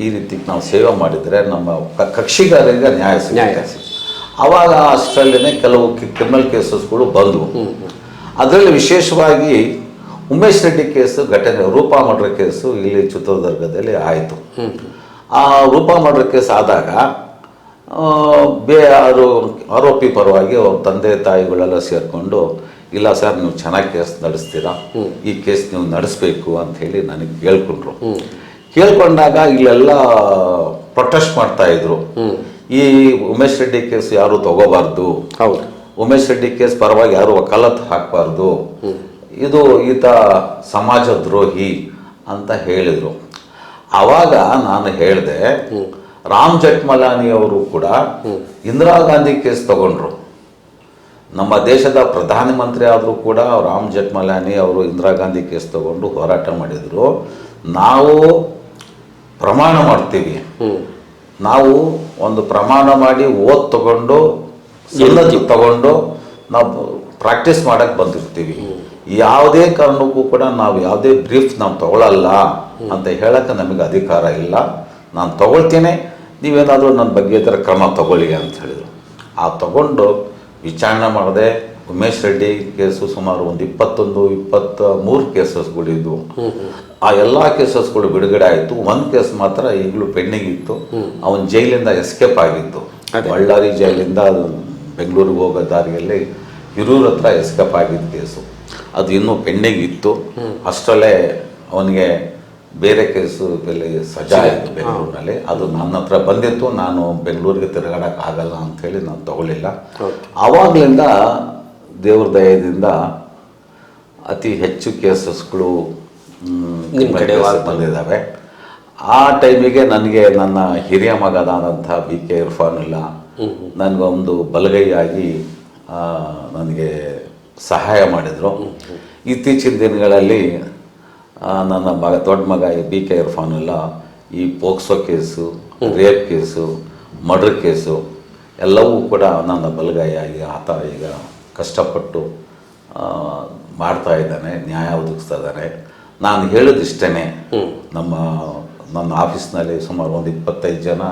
ಈ ರೀತಿ ನಾವು ಸೇವೆ ಮಾಡಿದರೆ ನಮ್ಮ ಕಕ್ಷಿಗಾರರಿಗೆ ನ್ಯಾಯ ಸಿಗುತ್ತೆ. ಆವಾಗ ಅಷ್ಟರಲ್ಲೇ ಕೆಲವು ಕ್ರಿಮಿನಲ್ ಕೇಸಸ್ಗಳು ಬಂದವು. ಅದರಲ್ಲಿ ವಿಶೇಷವಾಗಿ ಉಮೇಶ್ ರೆಡ್ಡಿ ಕೇಸು ಘಟನೆ, ರೂಪಾ ಮರ್ಡರ್ ಕೇಸು ಇಲ್ಲಿ ಚಿತ್ರದುರ್ಗದಲ್ಲಿ ಆಯಿತು. ಆ ರೂಪಾ ಮರ್ಡರ್ ಕೇಸ್ ಆದಾಗ ಆರೋಪಿ ಪರವಾಗಿ ಅವ್ರ ತಂದೆ ತಾಯಿಗಳೆಲ್ಲ ಸೇರಿಕೊಂಡು, ಇಲ್ಲ ಸರ್ ನೀವು ಚೆನ್ನಾಗಿ ಕೇಸ್ ನಡೆಸ್ತೀರಾ, ಈ ಕೇಸ್ ನೀವು ನಡೆಸಬೇಕು ಅಂತ ಹೇಳಿ ನನಗೆ ಕೇಳ್ಕೊಂಡ್ರು. ಕೇಳ್ಕೊಂಡಾಗ ಇಲ್ಲೆಲ್ಲ ಪ್ರೊಟೆಸ್ಟ್ ಮಾಡ್ತಾ ಇದ್ರು, ಈ ಉಮೇಶ್ ರೆಡ್ಡಿ ಕೇಸ್ ಯಾರು ತಗೋಬಾರ್ದು, ಹೌದು, ಉಮೇಶ್ ರೆಡ್ಡಿ ಕೇಸ್ ಪರವಾಗಿ ಯಾರು ವಕಾಲತ್ ಹಾಕಬಾರ್ದು, ಇದು ಈತ ಸಮಾಜ ದ್ರೋಹಿ ಅಂತ ಹೇಳಿದರು. ಆವಾಗ ನಾನು ಹೇಳಿದೆ, ರಾಮ್ ಜೇಠ್ಮಲಾನಿ ಅವರು ಕೂಡ ಇಂದಿರಾ ಗಾಂಧಿ ಕೇಸ್ ತಗೊಂಡ್ರು. ನಮ್ಮ ದೇಶದ ಪ್ರಧಾನಮಂತ್ರಿ ಆದರೂ ಕೂಡ ರಾಮ್ ಜೇಠ್ಮಲಾನಿ ಅವರು ಇಂದಿರಾ ಗಾಂಧಿ ಕೇಸ್ ತಗೊಂಡು ಹೋರಾಟ ಮಾಡಿದರು. ನಾವು ಪ್ರಮಾಣ ಮಾಡ್ತೀವಿ, ನಾವು ಒಂದು ಪ್ರಮಾಣ ಮಾಡಿ ಓದ್ ತಗೊಂಡು ತಗೊಂಡು ನಾವು ಪ್ರಾಕ್ಟೀಸ್ ಮಾಡಕ್ಕೆ ಬಂದಿರ್ತೀವಿ. ಯಾವುದೇ ಕಾರಣಕ್ಕೂ ಕೂಡ ನಾವು ಯಾವುದೇ ಬ್ರೀಫ್ ನಾವು ತಗೊಳ್ಳಲ್ಲ ಅಂತ ಹೇಳಕ್ಕೆ ನಮಗೆ ಅಧಿಕಾರ ಇಲ್ಲ. ನಾನು ತಗೊಳ್ತೀನಿ, ನೀವೇನಾದರೂ ನನ್ನ ಬಗ್ಗೆ ಇದರ ಕ್ರಮ ತಗೊಳ್ಳಿ ಅಂತ ಹೇಳಿದರು. ಆ ತಗೊಂಡು ವಿಚಾರಣೆ ಮಾಡಿದೆ. ಉಮೇಶ್ ರೆಡ್ಡಿ ಕೇಸು ಸುಮಾರು ಒಂದು 21-23 ಕೇಸಸ್ಗಳಿದ್ವು. ಆ ಎಲ್ಲ ಕೇಸಸ್ಗಳು ಬಿಡುಗಡೆ ಆಯಿತು. ಒಂದು ಕೇಸ್ ಮಾತ್ರ ಈಗಲೂ ಪೆಂಡಿಂಗ್ ಇತ್ತು. ಅವನು ಜೈಲಿಂದ ಎಸ್ಕೇಪ್ ಆಗಿತ್ತು. ಬಳ್ಳಾರಿ ಜೈಲಿಂದ ಬೆಂಗಳೂರಿಗೆ ಹೋಗೋ ದಾರಿಯಲ್ಲಿ ಹಿರೂರ ಹತ್ರ ಎಸ್ಕೇಪ್ ಆಗಿದ್ದ ಕೇಸು, ಅದು ಇನ್ನೂ ಪೆಂಡಿಂಗ್ ಇತ್ತು. ಅಷ್ಟರಲ್ಲೇ ಅವನಿಗೆ ಬೇರೆ ಕೇಸು ಬೆಲೆ ಸಜಾ ಆಯಿತು ಬೆಂಗಳೂರಿನಲ್ಲಿ. ಅದು ನನ್ನ ಹತ್ರ ಬಂದಿತ್ತು. ನಾನು ಬೆಂಗಳೂರಿಗೆ ತಿರುಗಾಡಕ್ಕೆ ಆಗಲ್ಲ ಅಂಥೇಳಿ ನಾನು ತಗೊಳ್ಳಿಲ್ಲ. ಆವಾಗಲಿಂದ ದೇವ್ರ ದಯದಿಂದ ಅತಿ ಹೆಚ್ಚು ಕೇಸಸ್ಗಳು ನಿಮ್ಮ ಕಡೆ ಬಂದಿದ್ದಾವೆ. ಆ ಟೈಮಿಗೆ ನನಗೆ ನನ್ನ ಹಿರಿಯ ಮಗನಾದಂಥ BK ಇರ್ಫಾನುಲ್ಲಾ ನನಗೊಂದು ಬಲಗೈಯಾಗಿ ನನಗೆ ಸಹಾಯ ಮಾಡಿದರು. ಇತ್ತೀಚಿನ ದಿನಗಳಲ್ಲಿ ನನ್ನ ದೊಡ್ಡ ಮಗ BK ಇರ್ಫಾನುಲ್ಲಾ ಈ POCSO case, rape case, murder case ಎಲ್ಲವೂ ಕೂಡ ನನ್ನ ಬಲಗೈಯಾಗಿ ಆತ ಈಗ ಕಷ್ಟಪಟ್ಟು ಮಾಡ್ತಾ ಇದ್ದಾನೆ, ನ್ಯಾಯ ಒದಗಿಸ್ತಾ ಇದ್ದಾನೆ. ನಾನು ಹೇಳೋದಿಷ್ಟೇ, ನನ್ನ ಆಫೀಸ್ನಲ್ಲಿ ಸುಮಾರು ಒಂದು 25 ಜನ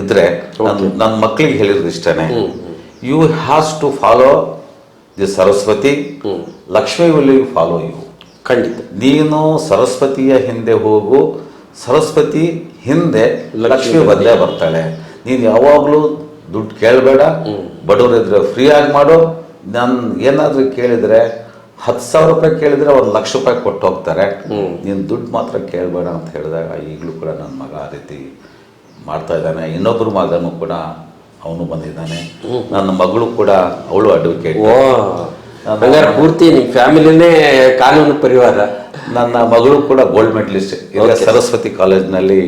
ಇದ್ದರೆ ನನ್ನ ಮಕ್ಕಳಿಗೆ ಹೇಳಿರೋದು ಇಷ್ಟೇ, you has to follow the Saraswati, Lakshmi will follow you. ಖಂಡಿತ ನೀನು ಸರಸ್ವತಿಯ ಹಿಂದೆ ಹೋಗು, ಸರಸ್ವತಿ ಹಿಂದೆ ಲಕ್ಷ್ಮಿ ಬಂದೇ ಬರ್ತಾಳೆ. ನೀನು ಯಾವಾಗಲೂ ದುಡ್ಡು ಕೇಳಬೇಡ, ಬಡವರಿದ್ರೆ ಫ್ರೀಯಾಗಿ ಮಾಡು. ನಾನು ಏನಾದರೂ ಕೇಳಿದರೆ 10,000 ರೂಪಾಯಿ ಕೇಳಿದರೆ 1,00,000 ರೂಪಾಯಿ ಕೊಟ್ಟು ಹೋಗ್ತಾರೆ. ನೀನು ದುಡ್ಡು ಮಾತ್ರ ಕೇಳಬೇಡ ಅಂತ ಹೇಳಿದಾಗ ಈಗಲೂ ಕೂಡ ನನ್ನ ಮಗ ಆ ರೀತಿ ಮಾಡ್ತಾ ಇದ್ದಾನೆ. ಇನ್ನೊಬ್ಬರು ಮಗನೂ ಕೂಡ ಅವನು ಬಂದಿದ್ದಾನೆ. ನನ್ನ ಮಗಳು ಕೂಡ ಅವಳು ಅಡ್ವೊಕೇಟ್. ಪೂರ್ತಿ ನಿಮ್ಮ ಫ್ಯಾಮಿಲಿನೇ ಕಾನೂನು ಪರಿವಾರ. ನನ್ನ ಮಗಳು ಕೂಡ ಗೋಲ್ಡ್ ಮೆಡಲಿಸ್ಟ್, ಈಗ ಸರಸ್ವತಿ ಕಾಲೇಜ್ನಲ್ಲಿ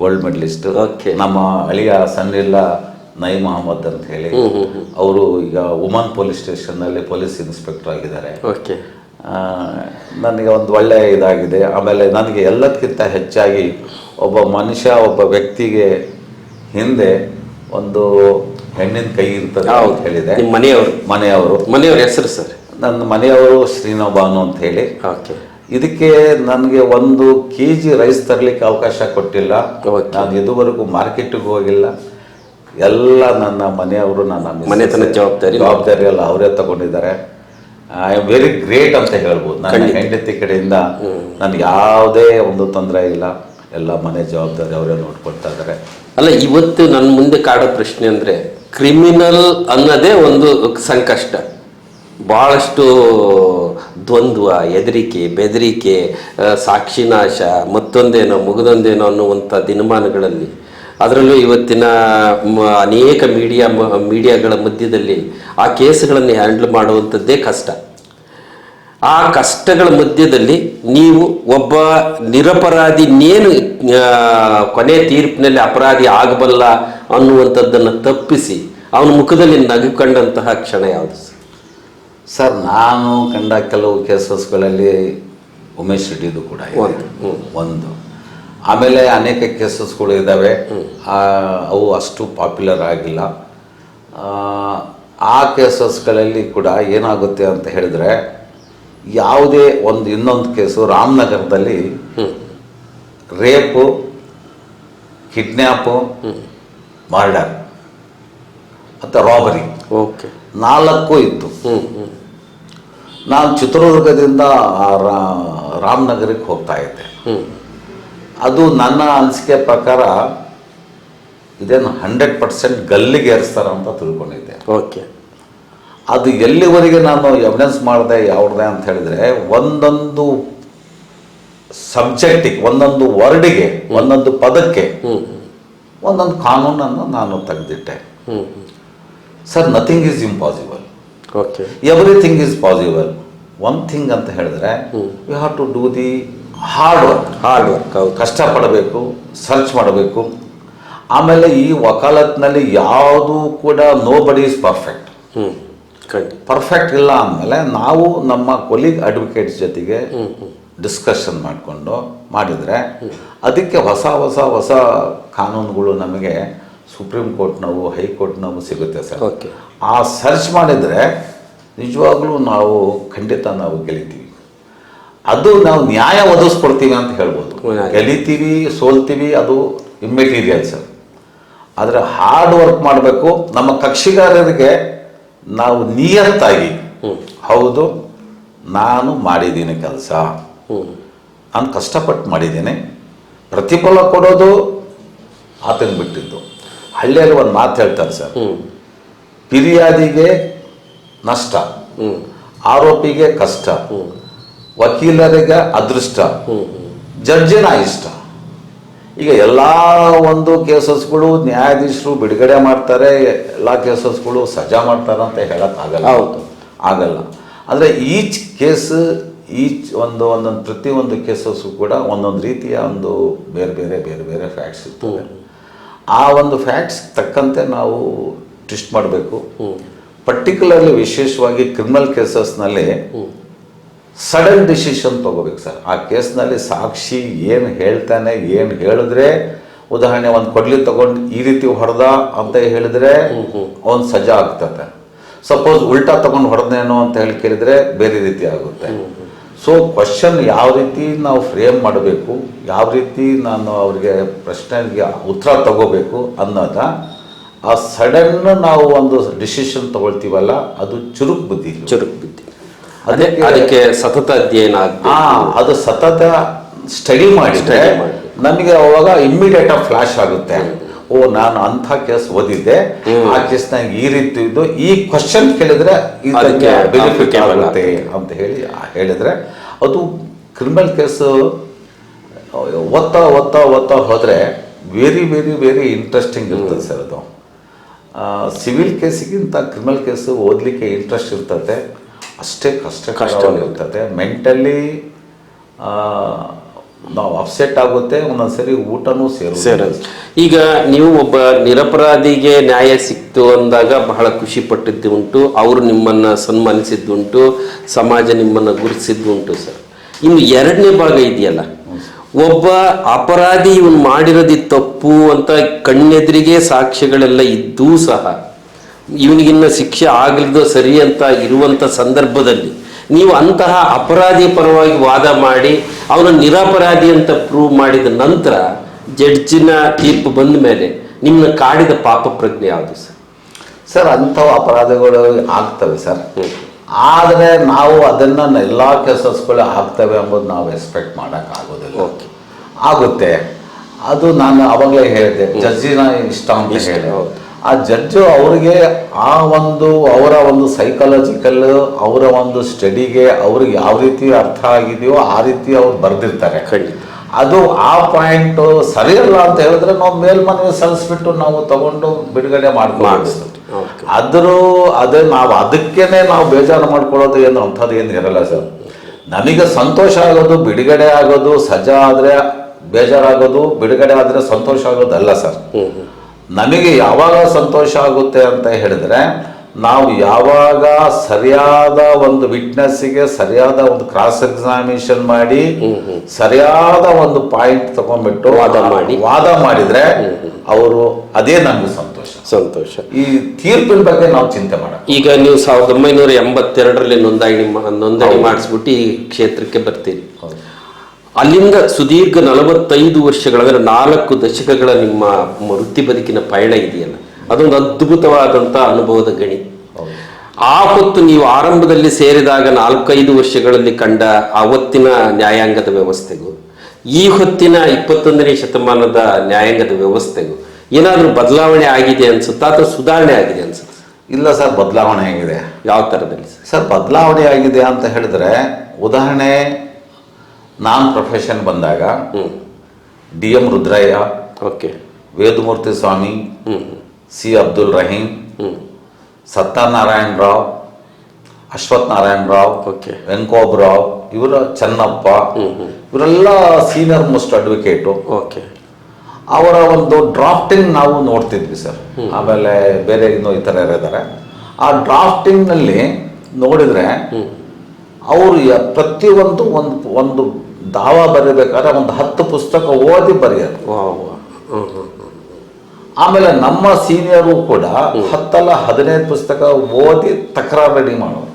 ಗೋಲ್ಡ್ ಮೆಡಲಿಸ್ಟ್. ನಮ್ಮ ಅಳಿಯ ಸನ್ನಿಲ್ಲ ನೈ ಮೊಹಮ್ಮದ್ ಅಂತ ಹೇಳಿ, ಅವರು ಈಗ ವುಮನ್ ಪೊಲೀಸ್ ಸ್ಟೇಷನ್ನಲ್ಲಿ ಪೊಲೀಸ್ ಇನ್ಸ್ಪೆಕ್ಟರ್ ಆಗಿದ್ದಾರೆ. ನನಗೆ ಒಂದು ಒಳ್ಳೆಯ ಇದಾಗಿದೆ. ಆಮೇಲೆ ನನಗೆ ಎಲ್ಲದಕ್ಕಿಂತ ಹೆಚ್ಚಾಗಿ ಒಬ್ಬ ಮನುಷ್ಯ, ಒಬ್ಬ ವ್ಯಕ್ತಿಗೆ ಹಿಂದೆ ಒಂದು ಹೆಣ್ಣಿನ ಕೈ ಇರ್ತದೆ ಅಂತ ಹೇಳಿದೆ. ಮನೆಯವರು ಹೆಸರು ಸರ್? ನನ್ನ ಮನೆಯವರು ಶ್ರೀನೋಬಾನು ಅಂತ ಹೇಳಿ. ಇದಕ್ಕೆ ನನಗೆ 1 kg ರೈಸ್ ತರಲಿಕ್ಕೆ ಅವಕಾಶ ಕೊಟ್ಟಿಲ್ಲ. ನಾನು ಇದುವರೆಗೂ ಮಾರ್ಕೆಟಿಗೆ ಹೋಗಿಲ್ಲ. ಎಲ್ಲ ನನ್ನ ಮನೆಯವರು, ನನ್ನ ಮನೆತನ ಜವಾಬ್ದಾರಿ ಎಲ್ಲ ಅವರೇ ತಗೊಂಡಿದ್ದಾರೆ. ಐ ಆಮ್ ವೆರಿ ಗ್ರೇಟ್ ಅಂತ ಹೇಳ್ಬೋದು. ನನ್ನ ಹೆಂಡತಿ ಕಡೆಯಿಂದ ನನಗೆ ಯಾವುದೇ ಒಂದು ತೊಂದರೆ ಇಲ್ಲ. ಎಲ್ಲ ಮನೆ ಜವಾಬ್ದಾರಿ ಅವರೇ ನೋಡ್ಕೊಳ್ತಾ ಇದ್ದಾರೆ. ಅಲ್ಲ, ಇವತ್ತು ನನ್ನ ಮುಂದೆ ಕಾಡೋ ಪ್ರಶ್ನೆ ಅಂದರೆ, ಕ್ರಿಮಿನಲ್ ಅನ್ನೋದೇ ಒಂದು ಸಂಕಷ್ಟ. ಭಾಳಷ್ಟು ದ್ವಂದ್ವ, ಹೆದರಿಕೆ, ಬೆದರಿಕೆ, ಸಾಕ್ಷಿನಾಶ, ಮತ್ತೊಂದೇನೋ ಮುಗಿದೊಂದೇನೋ ಅನ್ನುವಂಥ ದಿನಮಾನಗಳಲ್ಲಿ, ಅದರಲ್ಲೂ ಇವತ್ತಿನ ಅನೇಕ ಮೀಡಿಯಾಗಳ ಮಧ್ಯದಲ್ಲಿ ಆ ಕೇಸುಗಳನ್ನು ಹ್ಯಾಂಡಲ್ ಮಾಡುವಂಥದ್ದೇ ಕಷ್ಟ. ಆ ಕಷ್ಟಗಳ ಮಧ್ಯದಲ್ಲಿ ನೀವು ಒಬ್ಬ ನಿರಪರಾಧಿ ಕೊನೆ ತೀರ್ಪಿನಲ್ಲಿ ಅಪರಾಧಿ ಆಗಬಲ್ಲ ಅನ್ನುವಂಥದ್ದನ್ನು ತಪ್ಪಿಸಿ ಅವನ ಮುಖದಲ್ಲಿ ನಗು ಕಂಡಂತಹ ಕ್ಷಣ ಯಾವುದು ಸರ್? ಸರ್, ನಾನು ಕಂಡ ಕೆಲವು ಕೇಸಸ್ಗಳಲ್ಲಿ ಉಮೇಶ್ ರೆಡ್ಡಿದು ಕೂಡ ಇದೆ. ಒಂದು ಆಮೇಲೆ ಅನೇಕ ಕೇಸಸ್ಗಳು ಇದ್ದಾವೆ, ಅವು ಅಷ್ಟು ಪಾಪ್ಯುಲರ್ ಆಗಿಲ್ಲ. ಆ ಕೇಸಸ್ಗಳಲ್ಲಿ ಕೂಡ ಏನಾಗುತ್ತೆ ಅಂತ ಹೇಳಿದ್ರೆ, ಯಾವುದೇ ಇನ್ನೊಂದು ಕೇಸು ರಾಮನಗರದಲ್ಲಿ ರೇಪು, ಕಿಡ್ನ್ಯಾಪು, ಮರ್ಡರ್ ಮತ್ತು ರಾಬರಿ, ಓಕೆ, 4 ಇತ್ತು. ನಾನು ಚಿತ್ರದುರ್ಗದಿಂದ ರಾಮನಗರಕ್ಕೆ ಹೋಗ್ತಾ ಇದ್ದೆ. ಅದು ನನ್ನ ಅನಿಸಿಕೆ ಪ್ರಕಾರ ಇದೇನು 100% ಗಲ್ಲಿಗೆ ಏರಿಸ್ತಾರ ಅಂತ ತಿಳ್ಕೊಂಡಿದ್ದೆ. ಓಕೆ, ಅದು ಎಲ್ಲಿವರೆಗೆ ನಾನು ಎವಿಡೆನ್ಸ್ ಮಾಡಿದೆ ಯಾವ್ದೆ ಅಂತ ಹೇಳಿದ್ರೆ, ಒಂದೊಂದು ಸಬ್ಜೆಕ್ಟಿಗೆ, ಒಂದೊಂದು ವರ್ಡಿಗೆ, ಒಂದೊಂದು ಪದಕ್ಕೆ ಒಂದೊಂದು ಕಾನೂನನ್ನು ನಾನು ತೆಗೆದಿಟ್ಟೆ. Sir, nothing is impossible, okay, everything is possible. One thing ಅಂತ ಹೇಳಿದ್ರೆ, you have to do the hard work. ಕಷ್ಟಪಡಬೇಕು, ಸರ್ಚ್ ಮಾಡಬೇಕು. ಆಮೇಲೆ ಈ ವಕಾಲತ್ನಲ್ಲಿ ಯಾವುದು ಕೂಡ ನೋ ಬಡಿ ಈಸ್ ಪರ್ಫೆಕ್ಟ್. ಪರ್ಫೆಕ್ಟ್ ಇಲ್ಲ ಅಂದಮೇಲೆ ನಾವು ನಮ್ಮ ಕೊಲೀಗ್ ಅಡ್ವೊಕೇಟ್ಸ್ ಜೊತೆಗೆ ಡಿಸ್ಕಷನ್ ಮಾಡಿದರೆ ಅದಕ್ಕೆ ಹೊಸ ಹೊಸ ಹೊಸ ಕಾನೂನುಗಳು ನಮಗೆ ಸುಪ್ರೀಂ ಕೋರ್ಟ್ನವು, ಹೈಕೋರ್ಟ್ನವು ಸಿಗುತ್ತೆ ಸರ್. ಆ ಸರ್ಚ್ ಮಾಡಿದರೆ ನಿಜವಾಗ್ಲೂ ಖಂಡಿತ ನಾವು ಗೆಲ್ತೀವಿ. ಅದು ನಾವು ನ್ಯಾಯ ಒದಗಿಸ್ಕೊಡ್ತೀವಿ ಅಂತ ಹೇಳ್ಬೋದು. ಗೆಲಿತೀವಿ, ಸೋಲ್ತೀವಿ, ಅದು ಇಮ್ಮೆಟೀರಿಯಲ್ ಸರ್. ಆದರೆ ಹಾರ್ಡ್ ವರ್ಕ್ ಮಾಡಬೇಕು. ನಮ್ಮ ಕಕ್ಷಿಗಾರರಿಗೆ ನಾವು ನಿಯತ್ತಾಗಿ, ಹೌದು ನಾನು ಮಾಡಿದ್ದೀನಿ ಕೆಲಸ, ನಾನು ಕಷ್ಟಪಟ್ಟು ಮಾಡಿದ್ದೀನಿ, ಪ್ರತಿಫಲ ಕೊಡೋದು ಆತನ ಬಿಟ್ಟಿದ್ದು. ಹಳ್ಳಿಯಲ್ಲಿ ಒಂದು ಮಾತು ಹೇಳ್ತಾರೆ ಸರ್, ಫಿರ್ಯಾದಿಗೆ ನಷ್ಟ, ಆರೋಪಿಗೆ ಕಷ್ಟ, ವಕೀಲರಿಗೆ ಅದೃಷ್ಟ, ಜಡ್ಜಿನ ಇಷ್ಟ. ಈಗ ಎಲ್ಲ ಒಂದು ಕೇಸಸ್ಗಳು ನ್ಯಾಯಾಧೀಶರು ಬಿಡುಗಡೆ ಮಾಡ್ತಾರೆ, ಎಲ್ಲ ಕೇಸಸ್ಗಳು ಸಜಾ ಮಾಡ್ತಾರೆ ಅಂತ ಹೇಳೋಕ್ಕಾಗಲ್ಲ. ಆಗಲ್ಲ. ಅಂದರೆ ಈಚ್ ಕೇಸ್, ಒಂದೊಂದು ಪ್ರತಿಯೊಂದು ಕೇಸಸ್ಸು ಕೂಡ ಒಂದೊಂದು ರೀತಿಯ ಬೇರೆ ಬೇರೆ ಫ್ಯಾಕ್ಟ್ಸ್ ಇರ್ತವೆ. ಆ ಒಂದು ಫ್ಯಾಕ್ಟ್ಸ್ ತಕ್ಕಂತೆ ನಾವು ಟ್ವಿಸ್ಟ್ ಮಾಡಬೇಕು. ಪರ್ಟಿಕ್ಯುಲರ್ಲಿ ವಿಶೇಷವಾಗಿ ಕ್ರಿಮಿನಲ್ ಕೇಸಸ್ನಲ್ಲಿ ಸಡನ್ ಡಿಸಿಷನ್ ತಗೋಬೇಕು ಸರ್. ಆ ಕೇಸ್ನಲ್ಲಿ ಸಾಕ್ಷಿ ಏನು ಹೇಳ್ತಾನೆ, ಏನು ಹೇಳಿದ್ರೆ, ಉದಾಹರಣೆ ಒಂದು ಕೊಡ್ಲಿ ತಗೊಂಡು ಈ ರೀತಿ ಹೊಡೆದ ಅಂತ ಹೇಳಿದ್ರೆ ಒಂದು ಸಜಾ ಆಗ್ತದೆ. ಸಪೋಸ್ ಉಲ್ಟಾ ತಗೊಂಡು ಹೊಡೆದೇನೋ ಅಂತ ಹೇಳಿ ಕೇಳಿದ್ರೆ ಬೇರೆ ರೀತಿ ಆಗುತ್ತೆ. ಸೊ ಕ್ವಶನ್ ಯಾವ ರೀತಿ ನಾವು ಫ್ರೇಮ್ ಮಾಡಬೇಕು, ಯಾವ ರೀತಿ ನಾನು ಅವ್ರಿಗೆ ಪ್ರಶ್ನೆಗೆ ಉತ್ತರ ತಗೋಬೇಕು ಅನ್ನೋದ, ಆ ಸಡನ್ ನಾವು ಒಂದು ಡಿಸಿಷನ್ ತಗೊಳ್ತೀವಲ್ಲ, ಅದು ಚುರುಕು ಬುದ್ಧಿ. ಅದಕ್ಕೆ ಸತತ ಅಧ್ಯಯನ, ಅದು ಸತತ ಸ್ಟಡಿ ಮಾಡಿದ್ರೆ ನಮಗೆ ಅವಾಗ ಇಮ್ಮಿಡಿಯೇಟ್ ಆಗಿ ಫ್ಲಾಶ್ ಆಗುತ್ತೆ. ಓ, ನಾನು ಅಂಥ ಕೇಸ್ ಓದಿದ್ದೆ, ಆ ಕೇಸ್ನಾಗ ಈ ರೀತಿ ಇದ್ದು, ಈ ಕ್ವಶನ್ ಕೇಳಿದ್ರೆ ಇದಕ್ಕೆ ಬೆನಿಫಿಟ್ ಆಗುತ್ತೆ ಅಂತ ಹೇಳಿದ್ರೆ ಅದು ಕ್ರಿಮಿನಲ್ ಕೇಸು ಓದ್ತಾ ಹೋದರೆ ವೆರಿ ಇಂಟ್ರೆಸ್ಟಿಂಗ್ ಇರ್ತದೆ ಸರ್. ಅದು ಸಿವಿಲ್ ಕೇಸಿಗಿಂತ ಕ್ರಿಮಿನಲ್ ಕೇಸು ಓದಲಿಕ್ಕೆ ಇಂಟ್ರೆಸ್ಟ್ ಇರ್ತದೆ, ಅಷ್ಟೇ ಕಷ್ಟಕರವಾಗಿರ್ತದೆ. ಮೆಂಟಲಿ ನಾವು ಅಪ್ಸೆಟ್ ಆಗುತ್ತೆ, ಒಂದೊಂದ್ಸರಿ ಊಟನೂ ಸೇರೋದು. ಈಗ ನೀವು ಒಬ್ಬ ನಿರಪರಾಧಿಗೆ ನ್ಯಾಯ ಸಿಕ್ತು ಅಂದಾಗ ಬಹಳ ಖುಷಿ ಪಟ್ಟಿದ್ದು ಉಂಟು, ಅವರು ನಿಮ್ಮನ್ನು ಸನ್ಮಾನಿಸಿದ್ದುಂಟು, ಸಮಾಜ ನಿಮ್ಮನ್ನು ಗುರುತಿಸಿದ್ದುಂಟು ಸರ್. ಇನ್ನು ಎರಡನೇ ಭಾಗ ಇದೆಯಲ್ಲ, ಒಬ್ಬ ಅಪರಾಧಿ ಇವನು ಮಾಡಿರೋದು ತಪ್ಪು ಅಂತ ಕಣ್ಣೆದುರಿಗೆ ಸಾಕ್ಷ್ಯಗಳೆಲ್ಲ ಇದ್ದೂ ಸಹ ಇವನಿಗಿನ್ನ ಶಿಕ್ಷೆ ಆಗಲಿದ್ದು ಸರಿ ಅಂತ ಇರುವಂಥ ಸಂದರ್ಭದಲ್ಲಿ ನೀವು ಅಂತಹ ಅಪರಾಧಿ ಪರವಾಗಿ ವಾದ ಮಾಡಿ ಅವನ ನಿರಪರಾಧಿ ಅಂತ ಪ್ರೂವ್ ಮಾಡಿದ ನಂತರ ಜಡ್ಜಿನ ತೀರ್ಪು ಬಂದ ಮೇಲೆ ನಿಮ್ಮನ್ನ ಕಾಡಿದ ಪಾಪ ಪ್ರಜ್ಞೆ ಯಾವುದು ಸರ್? ಸರ್, ಅಂಥವು ಅಪರಾಧಗಳು ಆಗ್ತವೆ ಸರ್. ಆದರೆ ನಾವು ಅದನ್ನು ಎಲ್ಲ ಕೇಸಸ್ಗಳು ಆಗ್ತವೆ ಎಂಬುದು ನಾವು ಎಕ್ಸ್ಪೆಕ್ಟ್ ಮಾಡೋಕ್ಕಾಗೋದಿಲ್ಲ. ಆಗುತ್ತೆ. ಅದು ನಾನು ಅವಾಗಲೇ ಹೇಳಿದೆ, ಜಡ್ಜಿನ ಇಷ್ಟ ಅಂತ ಹೇಳಿ. ಆ ಜಡ್ಜು ಅವರಿಗೆ ಅವರ ಒಂದು ಸೈಕಾಲಜಿಕಲ್, ಅವರ ಒಂದು ಸ್ಟಡಿಗೆ ಅವ್ರಿಗೆ ಯಾವ ರೀತಿ ಅರ್ಥ ಆಗಿದೆಯೋ ಆ ರೀತಿ ಅವ್ರು ಬರೆದಿರ್ತಾರೆ. ಅದು ಆ ಪಾಯಿಂಟ್ ಸರಿಯಲ್ಲ ಅಂತ ಹೇಳಿದ್ರೆ ನಾವು ಮೇಲ್ಮನವಿ ಸಲ್ಲಿಸ್ಬಿಟ್ಟು ನಾವು ತಗೊಂಡು ಬಿಡುಗಡೆ ಮಾಡ್ಕೊಳ್ಳೋದು. ಅದೇ ನಾವು ಅದಕ್ಕೇನೆ ನಾವು ಬೇಜಾರು ಮಾಡ್ಕೊಳ್ಳೋದು ಏನು ಅಂಥದ್ದು ಏನು ಇರಲ್ಲ ಸರ್. ನಮಗೆ ಸಂತೋಷ ಆಗೋದು, ಬಿಡುಗಡೆ ಆಗೋದು, ಸಜಾ ಆದರೆ ಬೇಜಾರಾಗೋದು, ಬಿಡುಗಡೆ ಆದರೆ ಸಂತೋಷ ಆಗೋದಲ್ಲ ಸರ್. ನಮಗೆ ಯಾವಾಗ ಸಂತೋಷ ಆಗುತ್ತೆ ಅಂತ ಹೇಳಿದ್ರೆ, ನಾವು ಯಾವಾಗ ಸರಿಯಾದ ಒಂದು ವಿಟ್ನೆಸ್ಸಿಗೆ ಸರಿಯಾದ ಒಂದು ಕ್ರಾಸ್ ಎಕ್ಸಾಮಿನೇಷನ್ ಮಾಡಿ ಸರಿಯಾದ ಒಂದು ಪಾಯಿಂಟ್ ತಗೊಂಡ್ಬಿಟ್ಟು ವಾದ ಮಾಡಿದ್ರೆ ಅವರು ಅದೇ ನಮ್ಗೆ ಸಂತೋಷ. ಈ ತೀರ್ಪಿನ ಬಗ್ಗೆ ನಾವು ಚಿಂತೆ ಮಾಡೋಣ. ಈಗ ನೀವು 1982ರಲ್ಲಿ ನೋಂದಣಿ ಮಾಡಿಸ್ಬಿಟ್ಟು ಈ ಕ್ಷೇತ್ರಕ್ಕೆ ಬರ್ತೀರಿ. ಅಲ್ಲಿಂದ ಸುದೀರ್ಘ 45 ವರ್ಷಗಳ, ಅಂದರೆ 4 ದಶಕಗಳ ನಿಮ್ಮ ವೃತ್ತಿ ಬದುಕಿನ ಪಯಣ ಇದೆಯಲ್ಲ, ಅದೊಂದು ಅದ್ಭುತವಾದಂಥ ಅನುಭವದ ಗಣಿ. ಆ ಹೊತ್ತು ನೀವು ಆರಂಭದಲ್ಲಿ ಸೇರಿದಾಗ 4-5 ವರ್ಷಗಳಲ್ಲಿ ಕಂಡ ಅವತ್ತಿನ ನ್ಯಾಯಾಂಗದ ವ್ಯವಸ್ಥೆಗೂ ಈ ಹೊತ್ತಿನ 21ನೇ ಶತಮಾನದ ನ್ಯಾಯಾಂಗದ ವ್ಯವಸ್ಥೆಗೂ ಏನಾದರೂ ಬದಲಾವಣೆ ಆಗಿದೆ ಅನ್ಸುತ್ತಾ ಅಥವಾ ಸುಧಾರಣೆ ಆಗಿದೆ ಅನ್ಸುತ್ತೆ? ಇಲ್ಲ ಸರ್, ಬದಲಾವಣೆ ಆಗಿದೆ. ಯಾವ ಥರದಲ್ಲಿ ಸರ್ ಬದಲಾವಣೆ ಆಗಿದೆ ಅಂತ ಹೇಳಿದ್ರೆ, ಉದಾಹರಣೆ ನಾನು ಪ್ರೊಫೆಷನ್ ಬಂದಾಗ DM ರುದ್ರಯ್ಯ, ಓಕೆ, ವೇದಮೂರ್ತಿ ಸ್ವಾಮಿ, C ಅಬ್ದುಲ್ ರಹೀಂ, ಸತ್ಯನಾರಾಯಣ ರಾವ್, ಅಶ್ವಥ್ ನಾರಾಯಣ ರಾವ್, ಓಕೆ, ವೆಂಕೋಬ್ ರಾವ್, ಇವರ ಚೆನ್ನಪ್ಪ, ಇವರೆಲ್ಲ ಸೀನಿಯರ್ ಮೋಸ್ಟ್ ಅಡ್ವೊಕೇಟು. ಓಕೆ, ಅವರ ಒಂದು ಡ್ರಾಫ್ಟಿಂಗ್ ನಾವು ನೋಡ್ತಿದ್ವಿ ಸರ್. ಆಮೇಲೆ ಬೇರೆ ಇನ್ನೂ ಈ ಥರ ಇದ್ದಾರೆ. ಆ ಡ್ರಾಫ್ಟಿಂಗ್ನಲ್ಲಿ ನೋಡಿದರೆ ಅವರು ಪ್ರತಿಯೊಂದು ಒಂದು ದಾವ ಬರೀಬೇಕಾದ್ರೆ ಒಂದು 10 ಪುಸ್ತಕ ಓದಿ ಬರೆಯೋದು. ಆಮೇಲೆ ನಮ್ಮ ಸೀನಿಯರು ಕೂಡ 10-15 ಪುಸ್ತಕ ಓದಿ ತಕರಾರು ರೆಡಿ ಮಾಡೋದು.